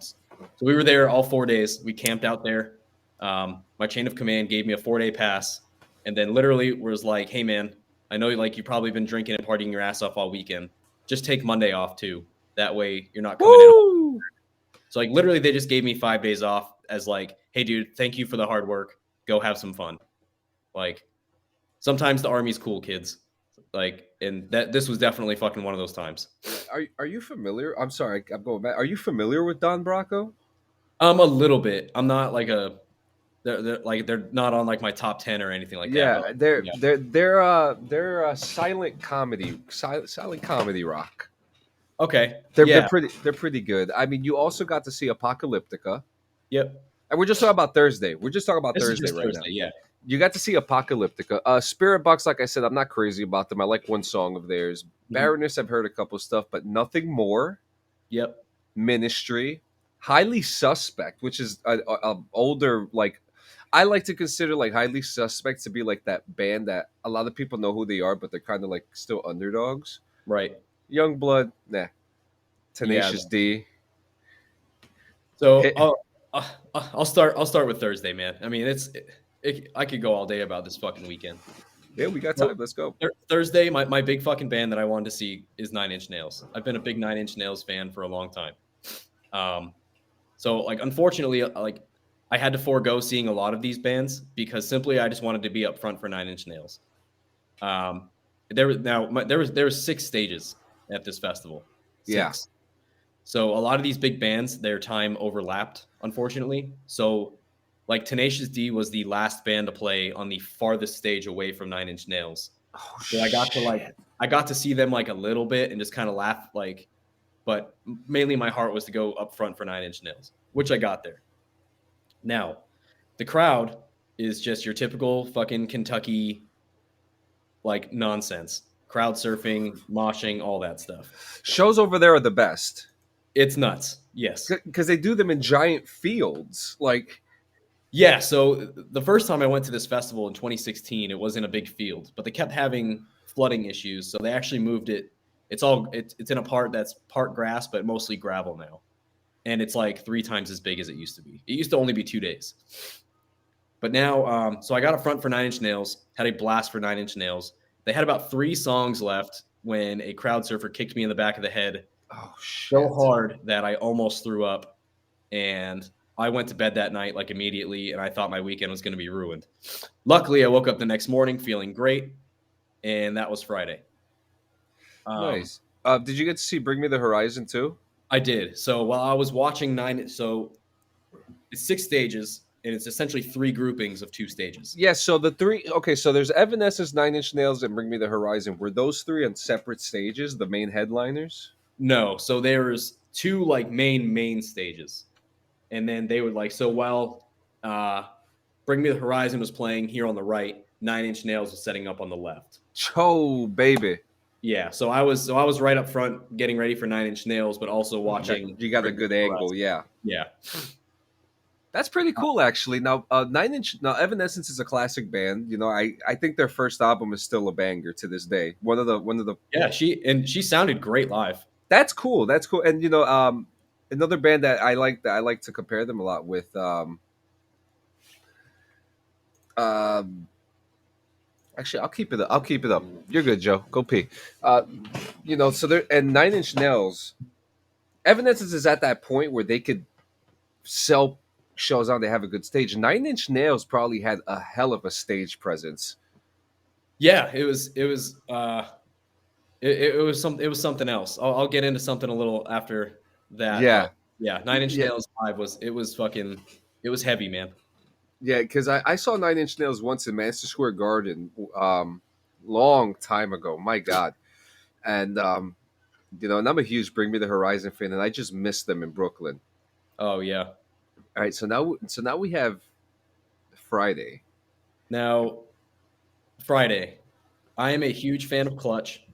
we were there all 4 days. We camped out there. My chain of command gave me a 4-day pass, and then literally was like, "Hey, man, I know like you've probably been drinking and partying your ass off all weekend. Just take Monday off too. That way you're not coming in." So like literally they just gave me 5 days off as like, "Hey dude, thank you for the hard work. go have some fun. Like sometimes the army's cool, kids. Like, and this was definitely fucking one of those times. Are you familiar? I'm sorry, I'm going back. Are you familiar with Don Bracco? A little bit. I'm not like they're not on like my top 10 or anything like Yeah, that. they're a silent comedy rock. Okay. They're pretty good. I mean, you also got to see Apocalyptica. Yep. And we're just talking about Thursday. We're just talking about This is Thursday just right Thursday, now. yeah. You got to see Apocalyptica. Spirit Box, like I said, I'm not crazy about them. I like one song of theirs. Baroness, I've heard a couple stuff, but nothing more. Yep. Ministry. Highly Suspect, which is a older, like, I like to consider like Highly Suspect to be like that band that a lot of people know who they are, but they're kind of like still underdogs. Right. Youngblood, nah. Tenacious D. So I'll start with Thursday, man. I mean, I could go all day about this fucking weekend. Yeah, we got time. Let's go. Thursday, my big fucking band that I wanted to see is Nine Inch Nails. I've been a big Nine Inch Nails fan for a long time. So like, unfortunately, like I had to forego seeing a lot of these bands because simply I just wanted to be up front for Nine Inch Nails. There was 6 stages at this festival. 6. Yeah. So a lot of these big bands, their time overlapped, unfortunately. So like Tenacious D was the last band to play on the farthest stage away from Nine Inch Nails. Oh, so I got to see them like a little bit and just kind of laugh, like, but mainly my heart was to go up front for Nine Inch Nails, which I got there. Now, the crowd is just your typical fucking Kentucky like nonsense. Crowd surfing, moshing, all that stuff. Shows over there are the best. It's nuts. Yes. Because they do them in giant fields. Like, yeah. So the first time I went to this festival in 2016, it was in a big field, but they kept having flooding issues. So they actually moved it. It's in a part that's part grass, but mostly gravel now. And it's like 3 times as big as it used to be. It used to only be 2 days. But now, so I got up front for Nine Inch Nails, had a blast for Nine Inch Nails. They had about 3 songs left when a crowd surfer kicked me in the back of the head so hard that I almost threw up. And I went to bed that night like immediately, and I thought my weekend was going to be ruined. Luckily, I woke up the next morning feeling great, and that was Friday. Nice. Did you get to see Bring Me the Horizon too? I did. So while I was watching so it's 6 stages, and it's essentially 3 groupings of 2 stages. Yeah, so the 3, okay, so there's Evanescence, Nine Inch Nails, and Bring Me the Horizon. Were those 3 on separate stages, the main headliners? No, so there's 2 like main stages. And then they would like, so while Bring Me the Horizon was playing here on the right, Nine Inch Nails was setting up on the left. Oh, baby. Yeah, so I was right up front getting ready for Nine Inch Nails, but also watching. You got a good angle, yeah. Yeah. That's pretty cool, actually. Now, Evanescence is a classic band. You know, I think their first album is still a banger to this day. One of the. Yeah, she sounded great live. That's cool. That's cool. And you know, another band that I like to compare them a lot with. Actually, I'll keep it up. You're good, Joe. Go pee. You know, so there and Nine Inch Nails. Evanescence is at that point where they could sell shows out. They have a good stage. Nine Inch Nails probably had a hell of a stage presence. Yeah, it was something else. I'll get into something a little after that. Yeah, yeah. Nine Inch Nails live was heavy, man. Yeah, because I saw Nine Inch Nails once in Madison Square Garden, long time ago. My God, and you know, and I'm a huge Bring Me the Horizon fan, and I just missed them in Brooklyn. Oh yeah. All right, so now we have Friday. Now, Friday, I am a huge fan of Clutch.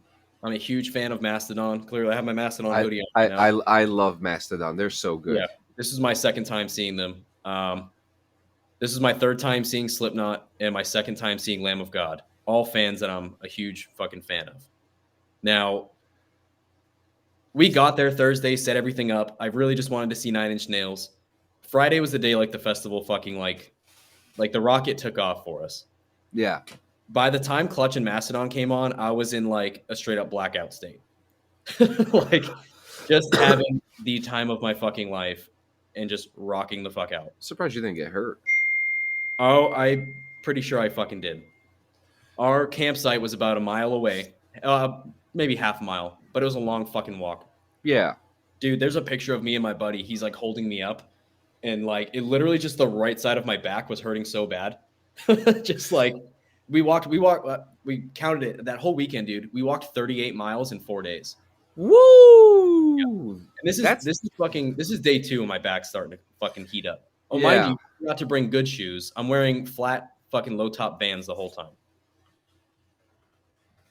I'm a huge fan of Mastodon. Clearly, I have my Mastodon hoodie on right now. I love Mastodon. They're so good. Yeah, this is my second time seeing them. This is my third time seeing Slipknot and my second time seeing Lamb of God. All fans that I'm a huge fucking fan of. Now, we got there Thursday, set everything up. I really just wanted to see Nine Inch Nails. Friday was the day like the festival fucking like the rocket took off for us. Yeah. By the time Clutch and Mastodon came on, I was in like a straight up blackout state. Like just having the time of my fucking life and just rocking the fuck out. Surprised you didn't get hurt. Oh, I'm pretty sure I fucking did. Our campsite was about a mile away, maybe half a mile, but it was a long fucking walk. Yeah. Dude, there's a picture of me and my buddy. He's like holding me up, and like it literally just the right side of my back was hurting so bad. Just like we counted it that whole weekend, dude. We walked 38 miles in 4 days. Woo! And this is day 2 and my back's starting to fucking heat up. Oh, Yeah. mind you, I forgot to bring good shoes. I'm wearing flat fucking low top Vans the whole time.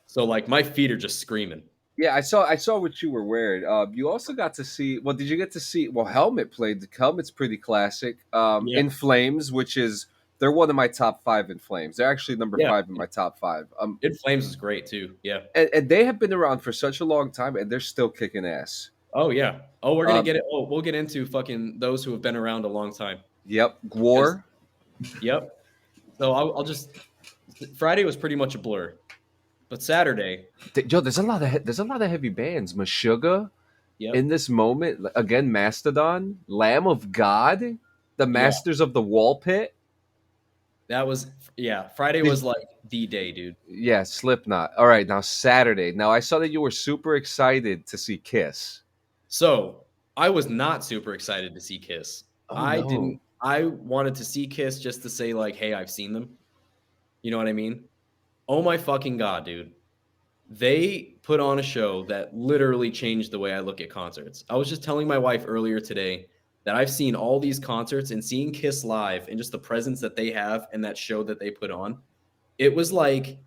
So like my feet are just screaming. Yeah, I saw what you were wearing. You also got to see. Well, did you get to see? Well, Helmet played. The Helmet's pretty classic. Yeah. In Flames, which is they're one of my top 5 in Flames. They're actually number 5 in my top 5. In Flames is great too. Yeah. And they have been around for such a long time, and they're still kicking ass. Oh yeah. Oh, we're gonna get it. Oh, we'll get into fucking those who have been around a long time. Yep. War. Yep. So I'll just. Friday was pretty much a blur, but Saturday. Yo, there's a lot of heavy bands. Meshuggah. Yep. In this moment, again, Mastodon, Lamb of God, the Masters of the Wall Pit. That was Friday was like the day, dude. Yeah, Slipknot. All right, now Saturday. Now I saw that you were super excited to see Kiss. So I was not super excited to see Kiss. Oh, I no. didn't. I wanted to see Kiss just to say like, hey, I've seen them. You know what I mean? Oh my fucking God, dude. They put on a show that literally changed the way I look at concerts. I was just telling my wife earlier today that I've seen all these concerts and seeing Kiss live and just the presence that they have and that show that they put on. It was like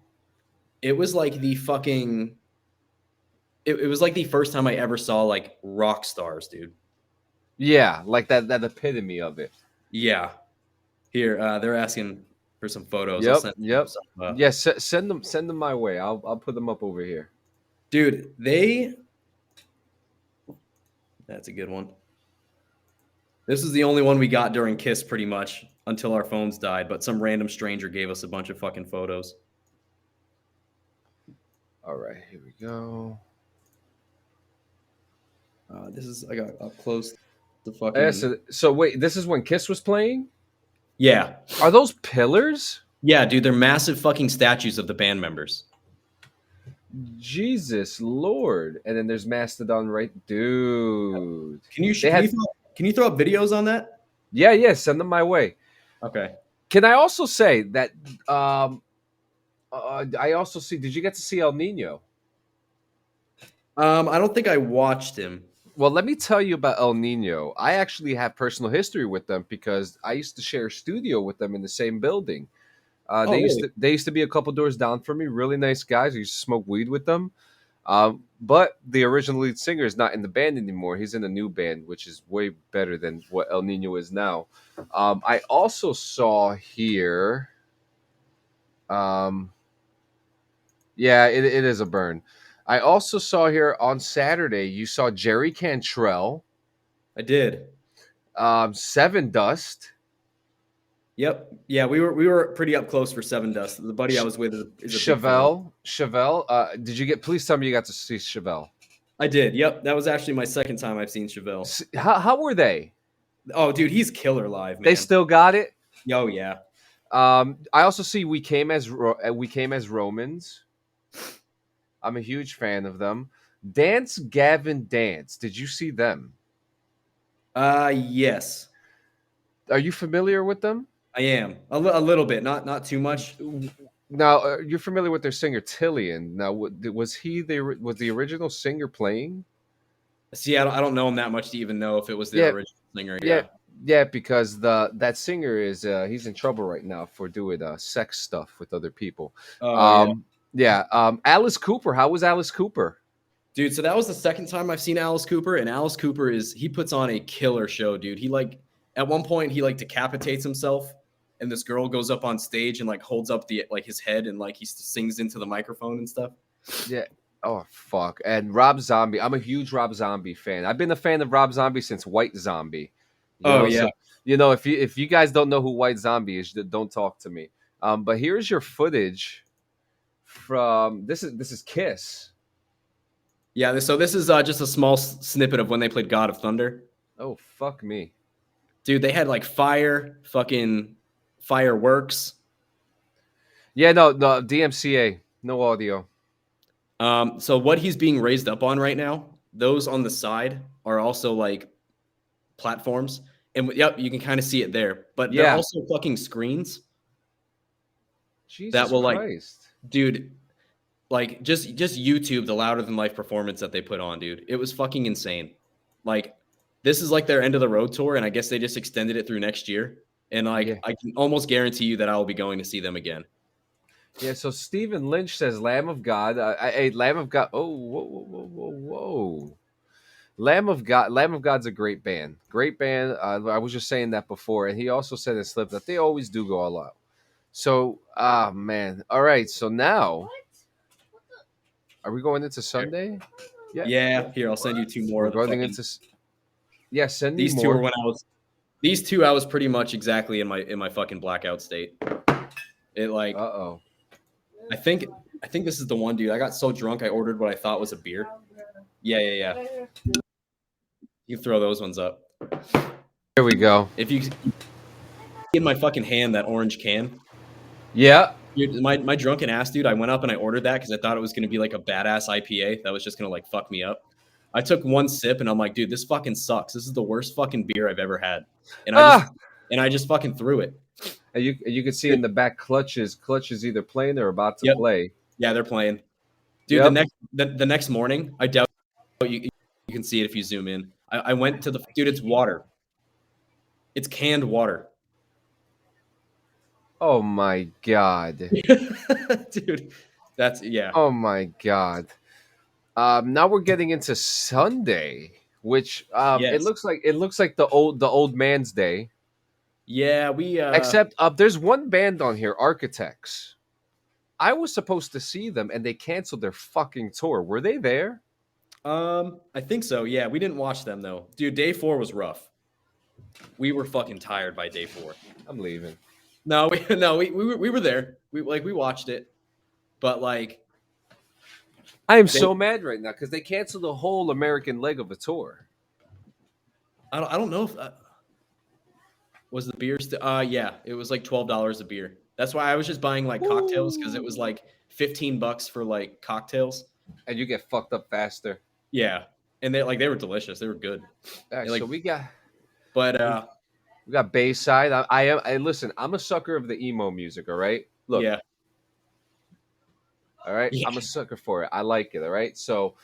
the fucking it was like the first time I ever saw like rock stars, dude. Yeah, like that epitome of it. Yeah. Here, they're asking for some photos. Yep. Yes, send them my way. I'll put them up over here. Dude, that's a good one. This is the only one we got during Kiss pretty much until our phones died, but some random stranger gave us a bunch of fucking photos. All right, here we go. I got up close to fucking. So wait, this is when Kiss was playing? Yeah. Are those pillars? Yeah, dude, they're massive fucking statues of the band members. Jesus Lord. And then there's Mastodon, right? Dude. Can you throw up videos on that? Yeah, send them my way. Okay. Can I also say that I also see, did you get to see El Nino? I don't think I watched him. Well, let me tell you about El Nino. I actually have personal history with them because I used to share a studio with them in the same building. They used to be a couple doors down from me. Really nice guys. I used to smoke weed with them. But the original lead singer is not in the band anymore. He's in a new band, which is way better than what El Nino is now. I also saw here. Yeah, it is a burn. I also saw here on Saturday, you saw Jerry Cantrell. I did. Seven Dust. Yep. Yeah, we were pretty up close for Seven Dust. The buddy I was with is a Chevelle. Please tell me you got to see Chevelle. I did. Yep. That was actually my second time I've seen Chevelle. How were they? Oh, dude, he's killer live, man. They still got it? Oh, yeah. I also see We Came as Romans. I'm a huge fan of them. Dance Gavin Dance. Did you see them? Yes. Are you familiar with them? I am a little bit, not too much. Now, you're familiar with their singer Tillian. Now, was the original singer playing? See, I don't know him that much to even know if it was the original singer. Yeah, because that singer is he's in trouble right now for doing sex stuff with other people. Alice Cooper. How was Alice Cooper? Dude, so that was the second time I've seen Alice Cooper, and Alice Cooper he puts on a killer show, dude. He at one point he decapitates himself, and this girl goes up on stage and holds up his head and he sings into the microphone and stuff. Yeah. Oh fuck. And Rob Zombie. I'm a huge Rob Zombie fan. I've been a fan of Rob Zombie since White Zombie. So, if you guys don't know who White Zombie is, don't talk to me. But here's your footage from this is Kiss. Yeah, so this is just a small snippet of when they played God of Thunder. Oh fuck me. Dude, they had fire, fucking fireworks. Yeah, no, DMCA, no audio. So what he's being raised up on right now, those on the side are also like platforms. And yep, you can kind of see it there. But they're also fucking screens. Jesus that will Christ. dude, like just YouTube the louder than life performance that they put on, dude. It was fucking insane. Like this is like their end of the road tour, and I guess they just extended it through next year. And like I can almost guarantee you that I will be going to see them again. Yeah, so Stephen Lynch says Lamb of God. Hey, Lamb of God. Oh, whoa. Lamb of God's a great band. Great band. I was just saying that before. And he also said in Slip that they always do go all out. So, man. All right, so now, are we going into Sunday? Yeah, here, I'll send you two more. We're going into... Yeah, send me these more. Two are when I was... These two, I was pretty much exactly in my fucking blackout state. It like... Uh-oh. I think this is the one, dude. I got so drunk I ordered what I thought was a beer. Yeah. You throw those ones up. Here we go. If you in my fucking hand that orange can. Yeah. Dude, my drunken ass, dude, I went up and I ordered that because I thought it was gonna be like a badass IPA that was just gonna like fuck me up. I took one sip and I'm like, dude, this fucking sucks. This is the worst fucking beer I've ever had. And I just fucking threw it. And you can see in the back Clutch is either playing or about to play. Yeah, they're playing. Dude, the next morning, I doubt you can see it if you zoom in. I went to the dude, it's water. It's canned water. Oh my God. Dude, that's Oh my God. Now we're getting into Sunday, which it looks like the old man's day. Yeah, we except there's one band on here, Architects. I was supposed to see them and they canceled their fucking tour. Were they there? I think so. Yeah, we didn't watch them though. Dude, day 4 was rough. We were fucking tired by day 4. I'm leaving. No, we were there. We watched it. But like I am so mad right now because they canceled the whole American leg of a tour. I don't know if was the beer still yeah, it was like $12 a beer. That's why I was just buying like cocktails because it was like $15 for like cocktails. And you get fucked up faster. Yeah. And they were delicious. They were good. All right, like, so we got we got Bayside. I listen, I'm a sucker of the emo music, all right? Look. Yeah. All right. Yeah. I'm a sucker for it. I like it. All right. So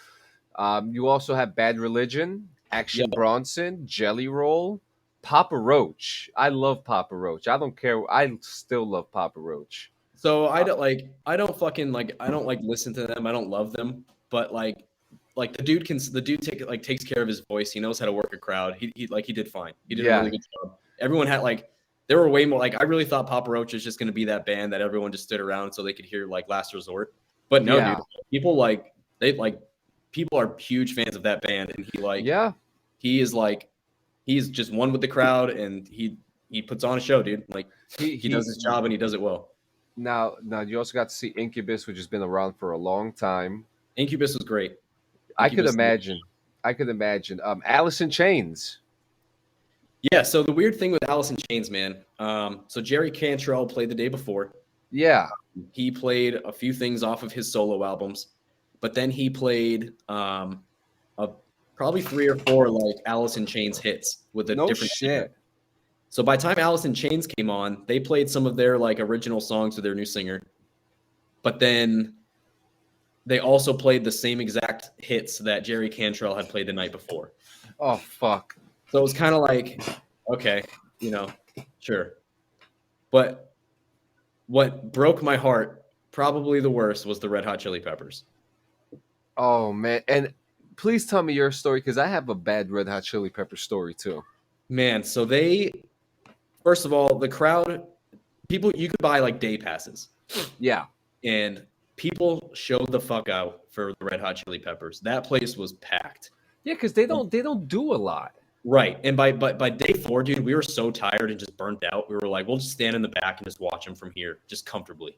you also have Bad Religion, Action Bronson, Jelly Roll, Papa Roach. I love Papa Roach. I don't care. I still love Papa Roach. So I don't listen to them. I don't love them, but like the dude takes care of his voice. He knows how to work a crowd. He did fine. He did a really good job. Everyone had there were way more I really thought Papa Roach was just going to be that band that everyone just stood around so they could hear like Last Resort. But no, dude, people are huge fans of that band, and he's just one with the crowd, and he puts on a show, dude. Like he does his job and he does it well. Now you also got to see Incubus, which has been around for a long time. Incubus was great. I could imagine. Alice in Chains. Yeah. So the weird thing with Alice in Chains, man. So Jerry Cantrell played the day before. Yeah. He played a few things off of his solo albums, but then he played probably 3 or 4 like Alice in Chains hits with a different singer. So by the time Alice in Chains came on, they played some of their like original songs with their new singer, but then they also played the same exact hits that Jerry Cantrell had played the night before. Oh fuck! So it was kind of like, okay, sure, but what broke my heart, probably the worst, was the Red Hot Chili Peppers. Oh man, and please tell me your story because I have a bad Red Hot Chili Pepper story too. Man, so first of all, the crowd, people, you could buy like day passes. Yeah. And people showed the fuck out for the Red Hot Chili Peppers. That place was packed. Yeah, because they don't do a lot. Right. And by day 4, dude, we were so tired and just burnt out. We were like, we'll just stand in the back and just watch them from here, just comfortably.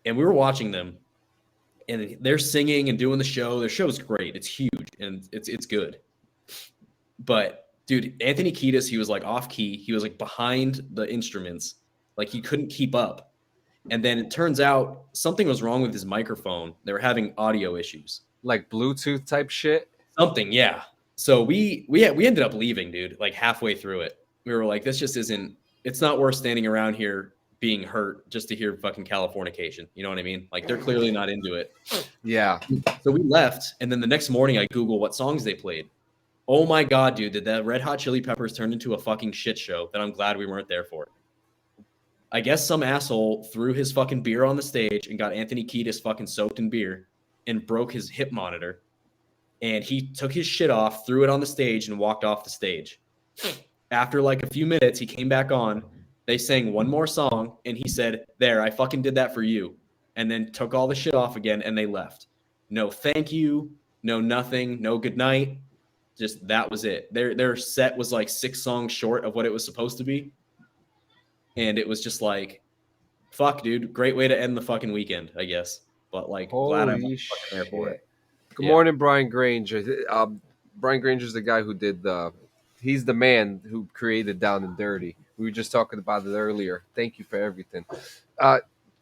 And we were watching them, and they're singing and doing the show. Their show's great. It's huge, and it's good. But, dude, Anthony Kiedis, he was like off key. He was like behind the instruments, Like he couldn't keep up. And then it turns out something was wrong with his microphone. They were having audio issues. Like Bluetooth type shit. Something, yeah. So we ended up leaving, dude, like halfway through it. We were like, this just isn't, it's not worth standing around here being hurt just to hear fucking Californication. You know what I mean? Like they're clearly not into it. Yeah. So we left, and then the next morning I Google what songs they played. Oh my God, dude, did that Red Hot Chili Peppers turn into a fucking shit show that I'm glad we weren't there for. I guess some asshole threw his fucking beer on the stage and got Anthony Kiedis fucking soaked in beer and broke his hip monitor. And he took his shit off, threw it on the stage, and walked off the stage. After like a few minutes, he came back on. They sang one more song, and he said, "There, I fucking did that for you." And then took all the shit off again, and they left. No thank you, no nothing, no good night. Just that was it. Their set was like 6 songs short of what it was supposed to be. And it was just like, fuck, dude. Great way to end the fucking weekend, I guess. But like, glad I'm fucking there for it. Good morning, Brian Granger. Brian Granger's the guy who did he's the man who created Down and Dirty. We were just talking about it earlier. Thank you for everything.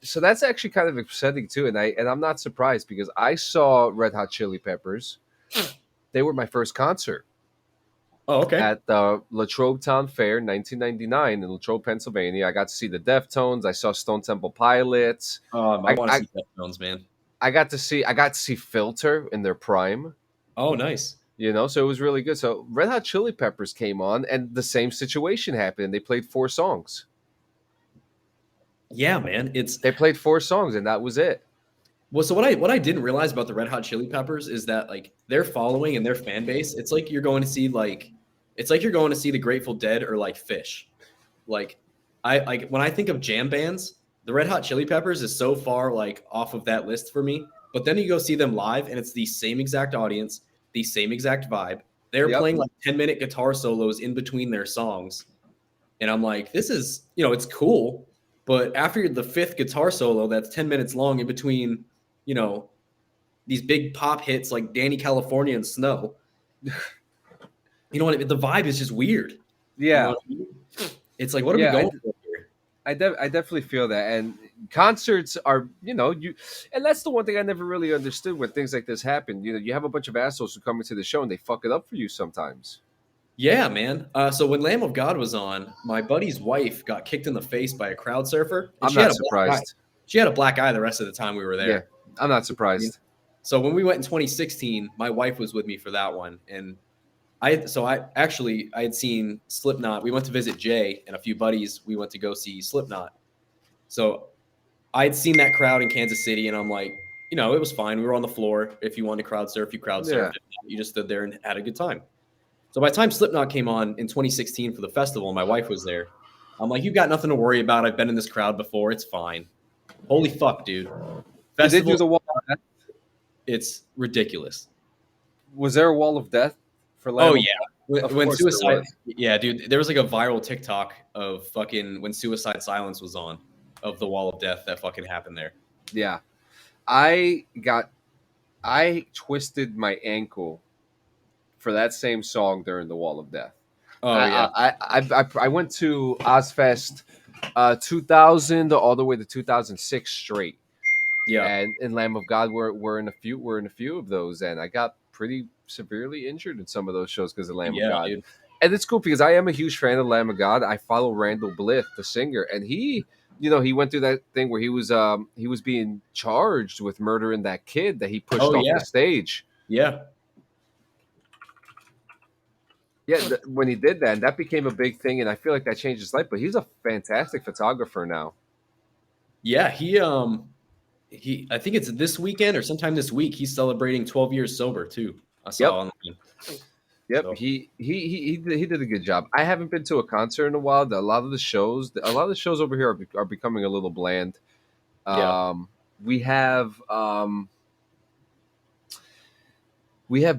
So that's actually kind of upsetting too, and I'm not surprised because I saw Red Hot Chili Peppers. They were my first concert. Oh, okay. At the Latrobe Town Fair, 1999, in Latrobe, Pennsylvania. I got to see the Deftones. I saw Stone Temple Pilots. I want to see Deftones, man. I got to see Filter in their prime. Oh, nice. You know, so it was really good. So Red Hot Chili Peppers came on, and the same situation happened. They played 4 songs. Yeah, man. They played 4 songs, and that was it. Well, so what I didn't realize about the Red Hot Chili Peppers is that like their following and their fan base, it's like you're going to see the Grateful Dead or like Fish. Like when I think of jam bands, the Red Hot Chili Peppers is so far like off of that list for me. But then you go see them live, and it's the same exact audience, the same exact vibe. They're playing like 10-minute guitar solos in between their songs, and I'm like, this is, it's cool. But after the 5th guitar solo that's 10 minutes long in between, these big pop hits like Danny California and Snow, the vibe is just weird. Yeah. You know what I mean? It's like, what are we going for here? I definitely feel that. And concerts are, and that's the one thing I never really understood when things like this happen. You have a bunch of assholes who come into the show and they fuck it up for you sometimes. Yeah, man. So when Lamb of God was on, my buddy's wife got kicked in the face by a crowd surfer. I'm not surprised. She had a black eye the rest of the time we were there. Yeah, I'm not surprised. So when we went in 2016, my wife was with me for that one. And I had seen Slipknot. We went to visit Jay and a few buddies. We went to go see Slipknot. So I had seen that crowd in Kansas City, and I'm like, it was fine. We were on the floor. If you wanted to crowd surf, you crowd surfed. Yeah. You just stood there and had a good time. So by the time Slipknot came on in 2016 for the festival, my wife was there. I'm like, you've got nothing to worry about. I've been in this crowd before. It's fine. Holy fuck, dude. Did they do the Wall of Death? It's ridiculous. Was there a Wall of Death for Lamb? Oh, yeah. When Suicide... Yeah, dude. There was like a viral TikTok of fucking when Suicide Silence was on, of the Wall of Death that fucking happened there. Yeah. I twisted my ankle for that same song during the Wall of Death. Oh, yeah. I went to Ozfest 2000 all the way to 2006 straight. Yeah. And in Lamb of God, we're in a few of those, and I got pretty severely injured in some of those shows because of Lamb of God. Dude. And it's cool because I am a huge fan of Lamb of God. I follow Randall Blythe, the singer, and he went through that thing where he was being charged with murdering that kid that he pushed off the stage. Yeah. Yeah, when he did that, and that became a big thing, and I feel like that changed his life. But he's a fantastic photographer now. Yeah, he I think it's this weekend or sometime this week. He's celebrating 12 years sober too. I saw online. Yep, so. He did a good job. I haven't been to a concert in a while. A lot of the shows over here are becoming a little bland. We have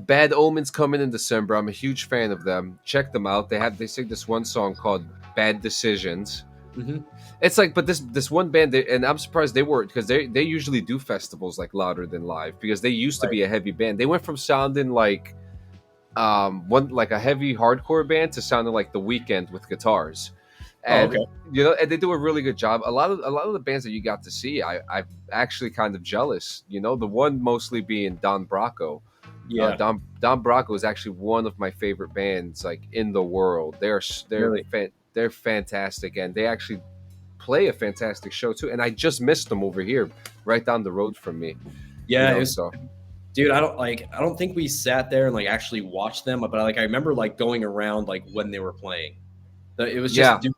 Bad Omens coming in December. I'm a huge fan of them. Check them out. They sing this one song called Bad Decisions. Mm-hmm. It's like, but this one band, and I'm surprised they weren't, because they usually do festivals like Louder Than Live, because they used to be a heavy band. They went from sounding like a heavy hardcore band to sounding like The Weeknd with guitars. And okay. and they do a really good job. A lot of the bands that you got to see, I'm actually kind of jealous. The one mostly being Don Bracco. Yeah. Don Bracco is actually one of my favorite bands like in the world. They're Really? they're fantastic, and they actually play a fantastic show too. And I just missed them over here, right down the road from me. Yeah, You know, it was, so dude. I don't think we sat there and like actually watched them, but I remember like going around like when they were playing. It was just, dude,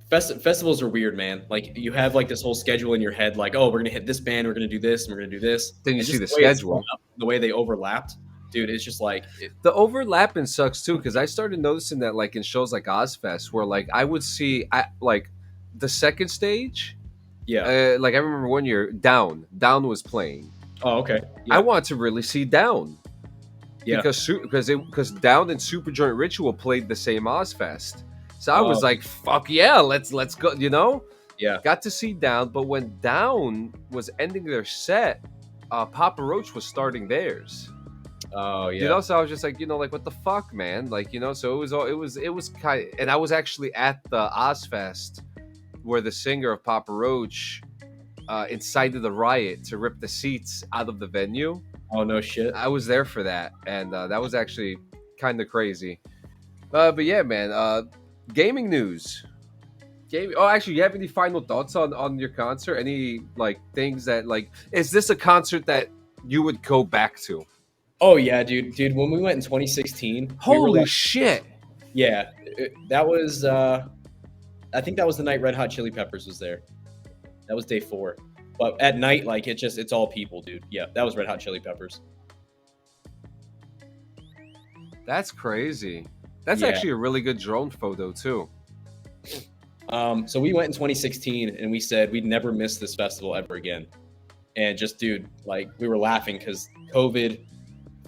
festivals are weird, man. Like you have like this whole schedule in your head, like, oh, we're gonna hit this band, we're gonna do this, and we're gonna do this. Then you And see just the way it's schedule. set up, the way they overlapped, dude. It's just like the overlapping sucks too, because I started noticing that like in shows like Ozfest, where like I would see like the second stage. yeah. Like I remember one year, Down was playing. Oh, okay. I Yeah. wanted to really see Down. Yeah. Because Down and Superjoint Ritual played the same Ozfest. So I was Oh. like, fuck yeah, let's go, Yeah. Got to see Down, but when Down was ending their set, Papa Roach was starting theirs. Oh yeah. So I was just like, like what the fuck, man? Like, so it was kind of, and I was actually at the Ozfest where the singer of Papa Roach incited the riot to rip the seats out of the venue. Oh no shit. I was there for that, and that was actually kind of crazy. But yeah, man. Gaming news. Oh, actually, you have any final thoughts on your concert? Any like things that like? Is this a concert that you would go back to? Oh yeah, dude. When we went in 2016, Holy shit! Yeah, that was. I think that was the night Red Hot Chili Peppers was there. That was day 4. But at night, like it's all people, dude. Yeah, that was Red Hot Chili Peppers. That's crazy. That's Yeah. actually a really good drone photo too. So we went in 2016 and we said we'd never miss this festival ever again. And just, dude, like we were laughing because COVID,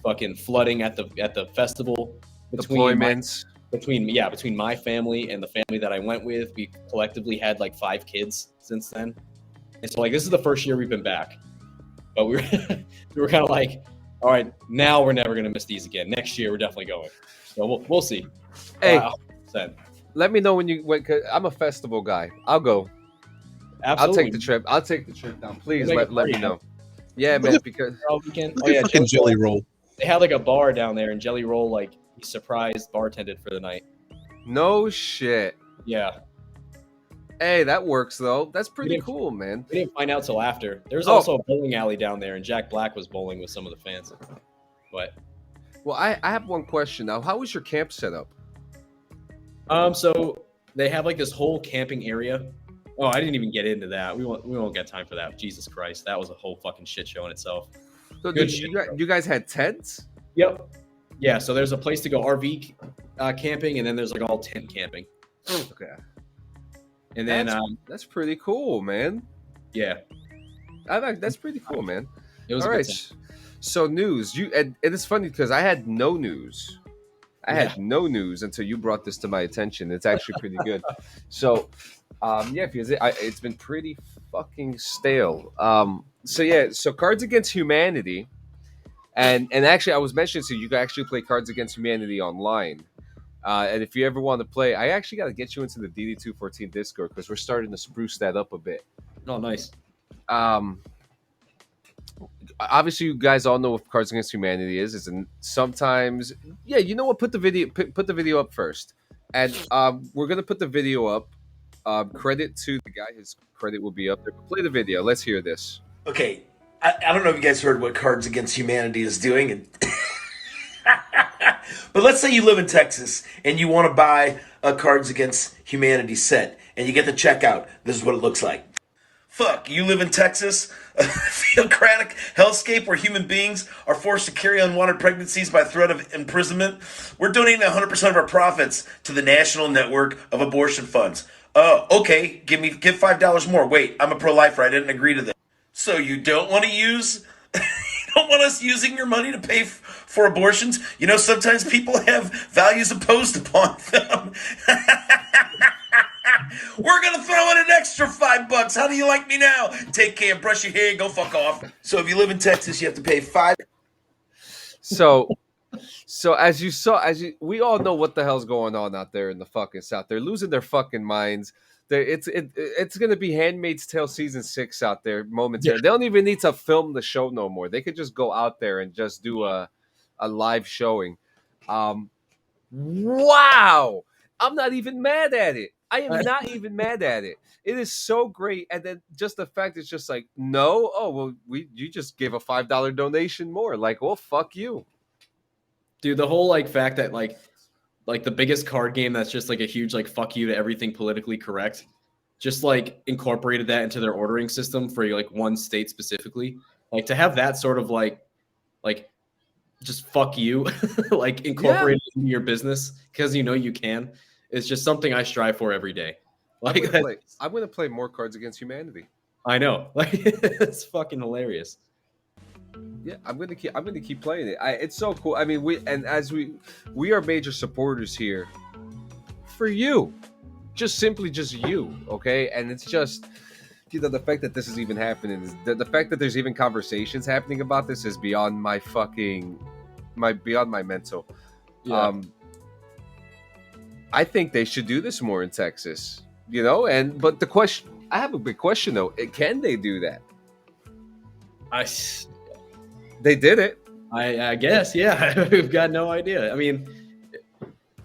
fucking flooding at the festival, Deployments. between my family and the family that I went with, we collectively had like 5 kids since then. And so like this is the first year we've been back. But we were kind of like, all right, now we're never gonna miss these again. Next year we're definitely going. So we'll see. Hey, 100%. let me know when you went. Cause I'm a festival guy. I'll go. Absolutely. I'll take the trip down. Please We'll make let a me party know. Yeah, man. Because all weekend. Look at fucking Jelly Roll. They had like a bar down there, and Jelly Roll like he surprised bartended for the night. no shit. Yeah, Hey, that works though. That's pretty didn't- cool, man. we didn't find out till after. There's Oh. also a bowling alley down there, and Jack Black was bowling with some of the fans. But Well, I have one question now. How was your camp set up? so they have like this whole camping area. Oh, I didn't even get into that. We won't get time for that. Jesus Christ, that was a whole fucking shit show in itself. So Good did shit, you guys had tents? Yep. Yeah. So there's a place to go RV camping, and then there's like all tent camping. Okay. And then That's pretty cool, man. yeah, That's pretty cool, man. it was All a good right. time. So news. And it's funny because I had no news. I had no news until you brought this to my attention. It's actually pretty good. So, yeah, because it's been pretty fucking stale. So Cards Against Humanity, and actually I was mentioning so you can actually play Cards Against Humanity online. And if you ever want to play, I actually got to get you into the DD214 Discord because we're starting to spruce that up a bit. Oh, nice. Obviously you guys all know what Cards Against Humanity is, and sometimes you know what, put the video up first, and we're gonna put the video up. Credit to the guy, his credit will be up there. Play the video, let's hear this. Okay, I don't know if you guys heard what Cards Against Humanity is doing, and but let's say you live in Texas and you want to buy a Cards Against Humanity set, and you get the checkout. This is what it looks like. Fuck, you live in Texas, a theocratic hellscape where human beings are forced to carry unwanted pregnancies by threat of imprisonment. We're donating 100% of our profits to the National Network of Abortion Funds. Okay, give $5 more. Wait, I'm a pro-lifer. I didn't agree to this. So you don't want to use... You don't want us using your money to pay for abortions? You know, sometimes people have values imposed upon them. We're going to throw in an extra $5. How do you like me now? Take care, brush your hair, go fuck off. So if you live in Texas, you have to pay $5. So So we all know what the hell's going on out there in the fucking South. They're losing their fucking minds. It's gonna be Handmaid's Tale season 6 out there momentarily. They don't even need to film the show no more. They could just go out there and just do a live showing. Wow, I'm not even mad at it. I am not even mad at it. It is so great, and then just the fact it's just like, no, oh well, you just gave a $5 donation more. Like, well, fuck you. Dude, the whole like fact that like the biggest card game that's just like a huge like fuck you to everything politically correct, just like incorporated that into their ordering system for like one state specifically. Like to have that sort of like just fuck you like incorporated into your business because you can is just something I strive for every day. Like I'm gonna play more Cards Against Humanity. I know, like it's fucking hilarious. Yeah, I'm gonna keep playing it. It's so cool. I mean, we are major supporters here for you, just you, okay? And it's just the fact that this is even happening is the fact that there's even conversations happening about this is beyond my mental. Yeah. I think they should do this more in Texas, but I have a big question though. Can they do that? They did it. I guess, yeah. We've got no idea. I mean,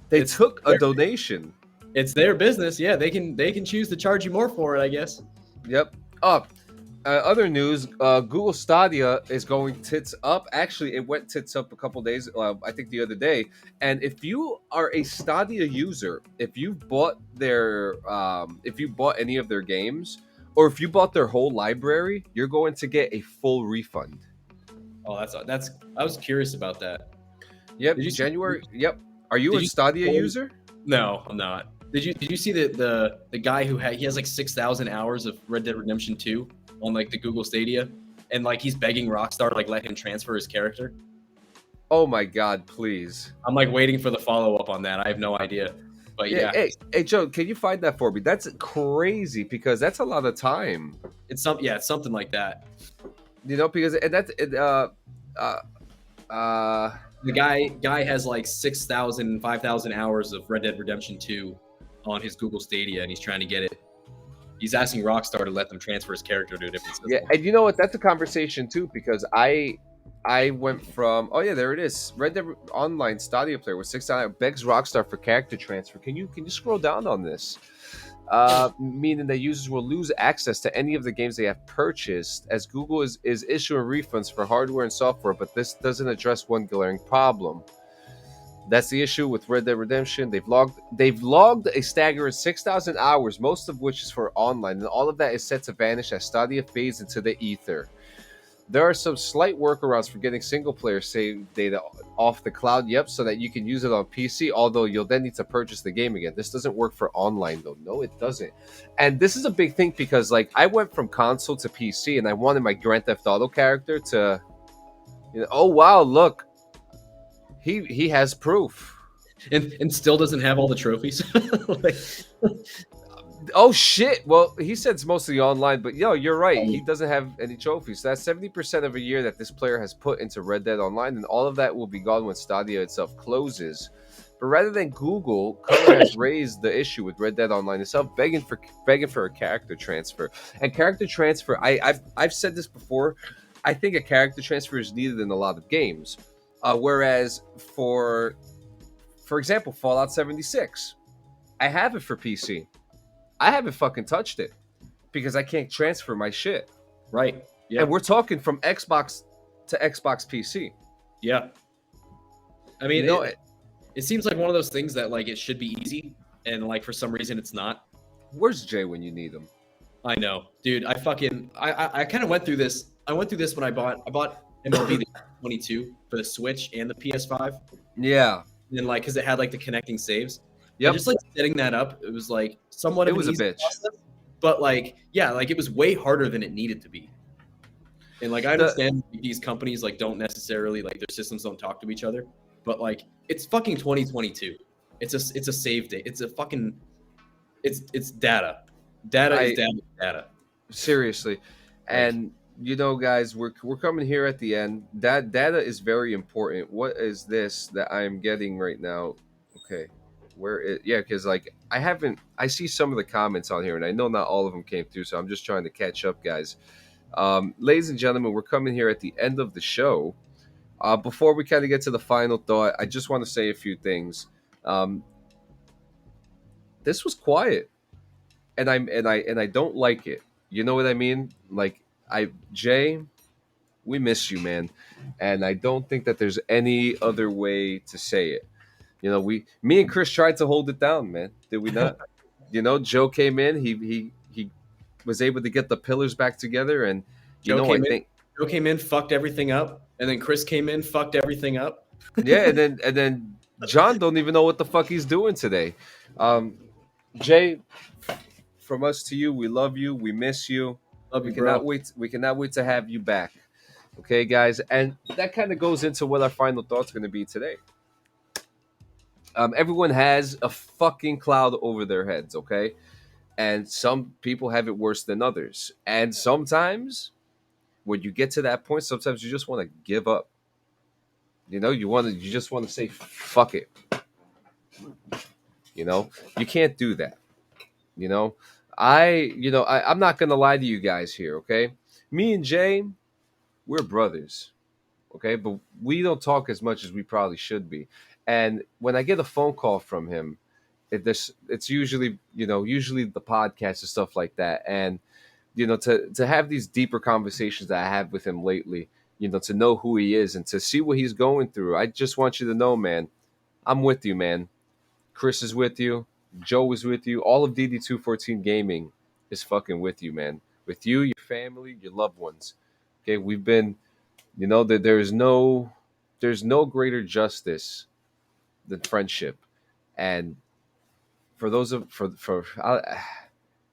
they took a donation. It's their business. Yeah, they can choose to charge you more for it, I guess. Yep. Other news, Google Stadia is going tits up. Actually, it went tits up a couple days, I think the other day. And if you are a Stadia user, if you bought any of their games, or if you bought their whole library, you're going to get a full refund. Oh, that's. I was curious about that. Yep. January. Yep. Are you a Stadia user? No, I'm not. Did you see the guy who he has like 6,000 hours of Red Dead Redemption 2 on like the Google Stadia, and like he's begging Rockstar to like let him transfer his character? Oh my God, please! I'm like waiting for the follow up on that. I have no idea, but yeah. Hey, Joe, can you find that for me? That's crazy because that's a lot of time. It's something like that. Because the guy has like 6,000, 5,000 hours of Red Dead Redemption 2 on his Google Stadia, and he's trying to get it. He's asking Rockstar to let them transfer his character to a different system. Yeah, and you know what? That's a conversation too, because I went from there it is, Red Dead Online Stadia player with 6,000 begs Rockstar for character transfer. Can you scroll down on this? Meaning that users will lose access to any of the games they have purchased, as Google is issuing refunds for hardware and software, but this doesn't address one glaring problem. That's the issue with Red Dead Redemption. They've logged a staggering 6,000 hours, most of which is for online, and all of that is set to vanish as Stadia fades into the ether. There are some slight workarounds for getting single-player save data off the cloud, so that you can use it on PC, although you'll then need to purchase the game again. This doesn't work for online, though. No, it doesn't. And this is a big thing because, like, I went from console to PC, and I wanted my Grand Theft Auto character to, oh, wow, look. He has proof. And still doesn't have all the trophies. Oh shit! Well, he said it's mostly online, but you're right. He doesn't have any trophies. So that's 70% of a year that this player has put into Red Dead Online, and all of that will be gone when Stadia itself closes. But rather than Google, Color has raised the issue with Red Dead Online itself, begging for a character transfer. And character transfer, I've said this before. I think a character transfer is needed in a lot of games. Whereas for example, Fallout 76, I have it for PC. I haven't fucking touched it because I can't transfer my shit. Right. Yeah. And we're talking from Xbox to Xbox PC. Yeah. I mean, it seems like one of those things that like it should be easy, and like for some reason it's not. Where's Jay when you need him? I know, dude. I kind of went through this. I went through this when I bought MLB 22 for the Switch and the PS5. Yeah. And like, because it had like the connecting saves. Yep. Just like setting that up, it was like somewhat. It was a bitch. Process, but like, yeah, like it was way harder than it needed to be. And like, I understand these companies like don't necessarily like their systems don't talk to each other, but like it's fucking 2022. It's a save date. It's a fucking it's data. Data is data. Seriously. And guys, we're coming here at the end. That data is very important. What is this that I'm getting right now? Okay, yeah, because like I see some of the comments on here, and I know not all of them came through, so I'm just trying to catch up, guys. Ladies and gentlemen, we're coming here at the end of the show. Before we kind of get to the final thought, I just want to say a few things. Um, this was quiet, and I don't like it. You know what I mean? Like Jay, we miss you, man, and I don't think that there's any other way to say it. Me and Chris tried to hold it down, man. Did we not? Joe came in. He was able to get the pillars back together, and Joe came in, fucked everything up, and then Chris came in, fucked everything up. Yeah, and then John don't even know what the fuck he's doing today. Jay, from us to you, we love you, we miss you. We cannot wait. We cannot wait to have you back. Okay, guys, and that kind of goes into what our final thoughts going to be today. Everyone has a fucking cloud over their heads, okay? And some people have it worse than others. And sometimes when you get to that point, sometimes you just want to give up. You just want to say fuck it. You can't do that. I'm not going to lie to you guys here, okay? Me and Jay, we're brothers. Okay, but we don't talk as much as we probably should be. And when I get a phone call from him, it's usually the podcast and stuff like that. And to have these deeper conversations that I have with him lately, to know who he is and to see what he's going through, I just want you to know, man, I'm with you, man. Chris is with you, Joe is with you, all of DD214 Gaming is fucking with you, man. With you, your family, your loved ones. Okay, we've been. That there's no greater justice than friendship, and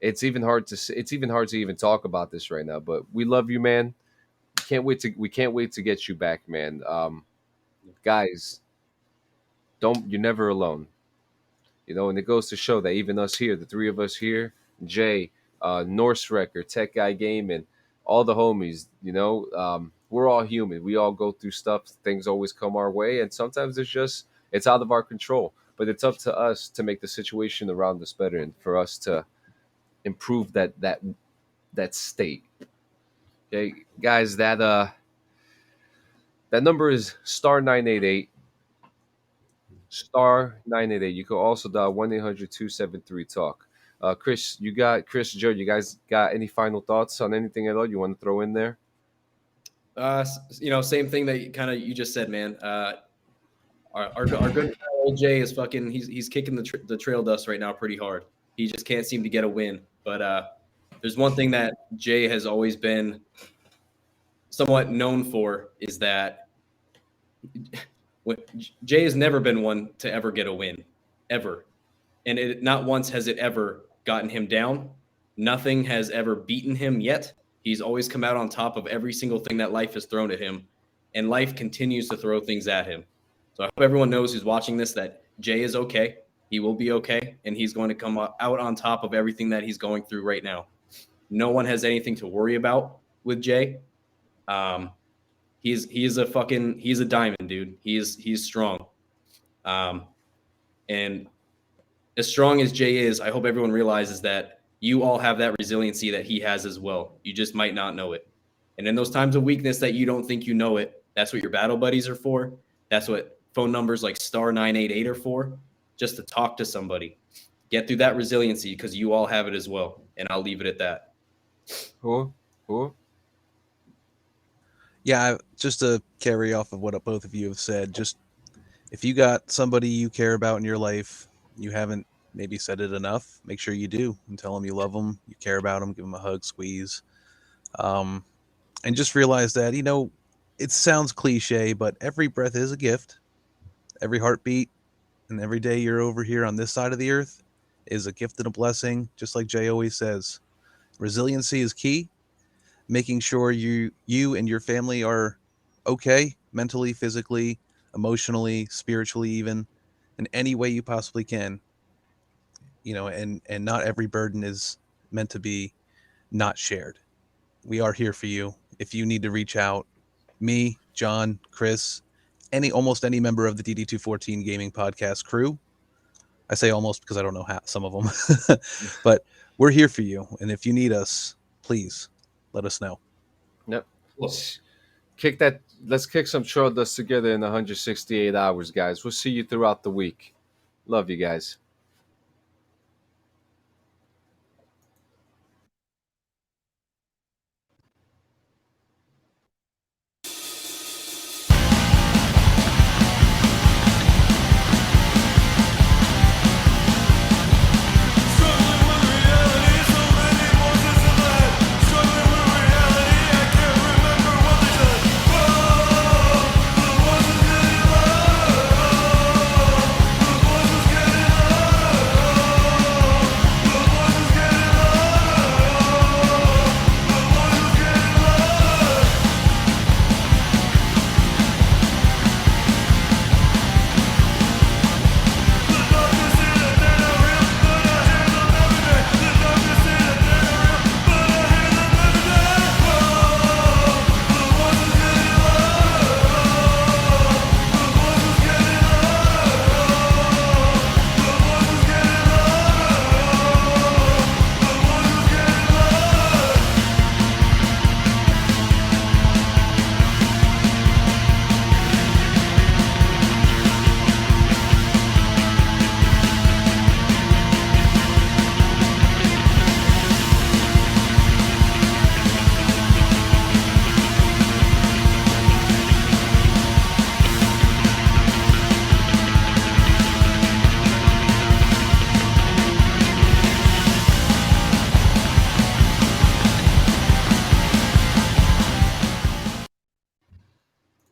it's even hard to even talk about this right now. But we love you, man. We can't wait to get you back, man. Guys, you're never alone. And it goes to show that even us here, the three of us here, Jay, Norse Wrecker, Tech Guy Gaming, all the homies, we're all human. We all go through stuff. Things always come our way. And sometimes it's out of our control. But it's up to us to make the situation around us better and for us to improve that state. Okay, guys, that number is *988. *988. You can also dial 1-800-273-TALK. Chris, Joe, you guys got any final thoughts on anything at all you want to throw in there? Same thing that you just said, man. Our good old Jay is fucking. He's kicking the trail dust right now pretty hard. He just can't seem to get a win. But there's one thing that Jay has always been somewhat known for is that Jay has never been one to ever get a win, ever, and not once has it ever gotten him down. Nothing has ever beaten him yet. He's always come out on top of every single thing that life has thrown at him, and life continues to throw things at him. So I hope everyone knows who's watching this that Jay is okay. He will be okay, and he's going to come out on top of everything that he's going through right now. No one has anything to worry about with Jay. He's a diamond, dude. He's strong. And as strong as Jay is, I hope everyone realizes that you all have that resiliency that he has as well. You just might not know it. And in those times of weakness that you don't think you know it, that's what your battle buddies are for. That's what phone numbers like *988 are for, just to talk to somebody. Get through that resiliency because you all have it as well. And I'll leave it at that. Cool. Yeah, just to carry off of what both of you have said, just if you got somebody you care about in your life, you haven't maybe said it enough, make sure you do and tell them you love them, you care about them, give them a hug, squeeze. And just realize that, it sounds cliche, but every breath is a gift. Every heartbeat and every day you're over here on this side of the earth is a gift and a blessing, just like Jay always says. Resiliency is key. Making sure you and your family are okay mentally, physically, emotionally, spiritually, even in any way you possibly can. And not every burden is meant to be not shared. We are here for you, if you need to reach out, me, John, Chris, almost any member of the DD214 Gaming Podcast crew. I say almost because I don't know some of them, but we're here for you. And if you need us, please let us know. Yep. Let's kick some short dust together in 168 hours, guys. We'll see you throughout the week. Love you guys.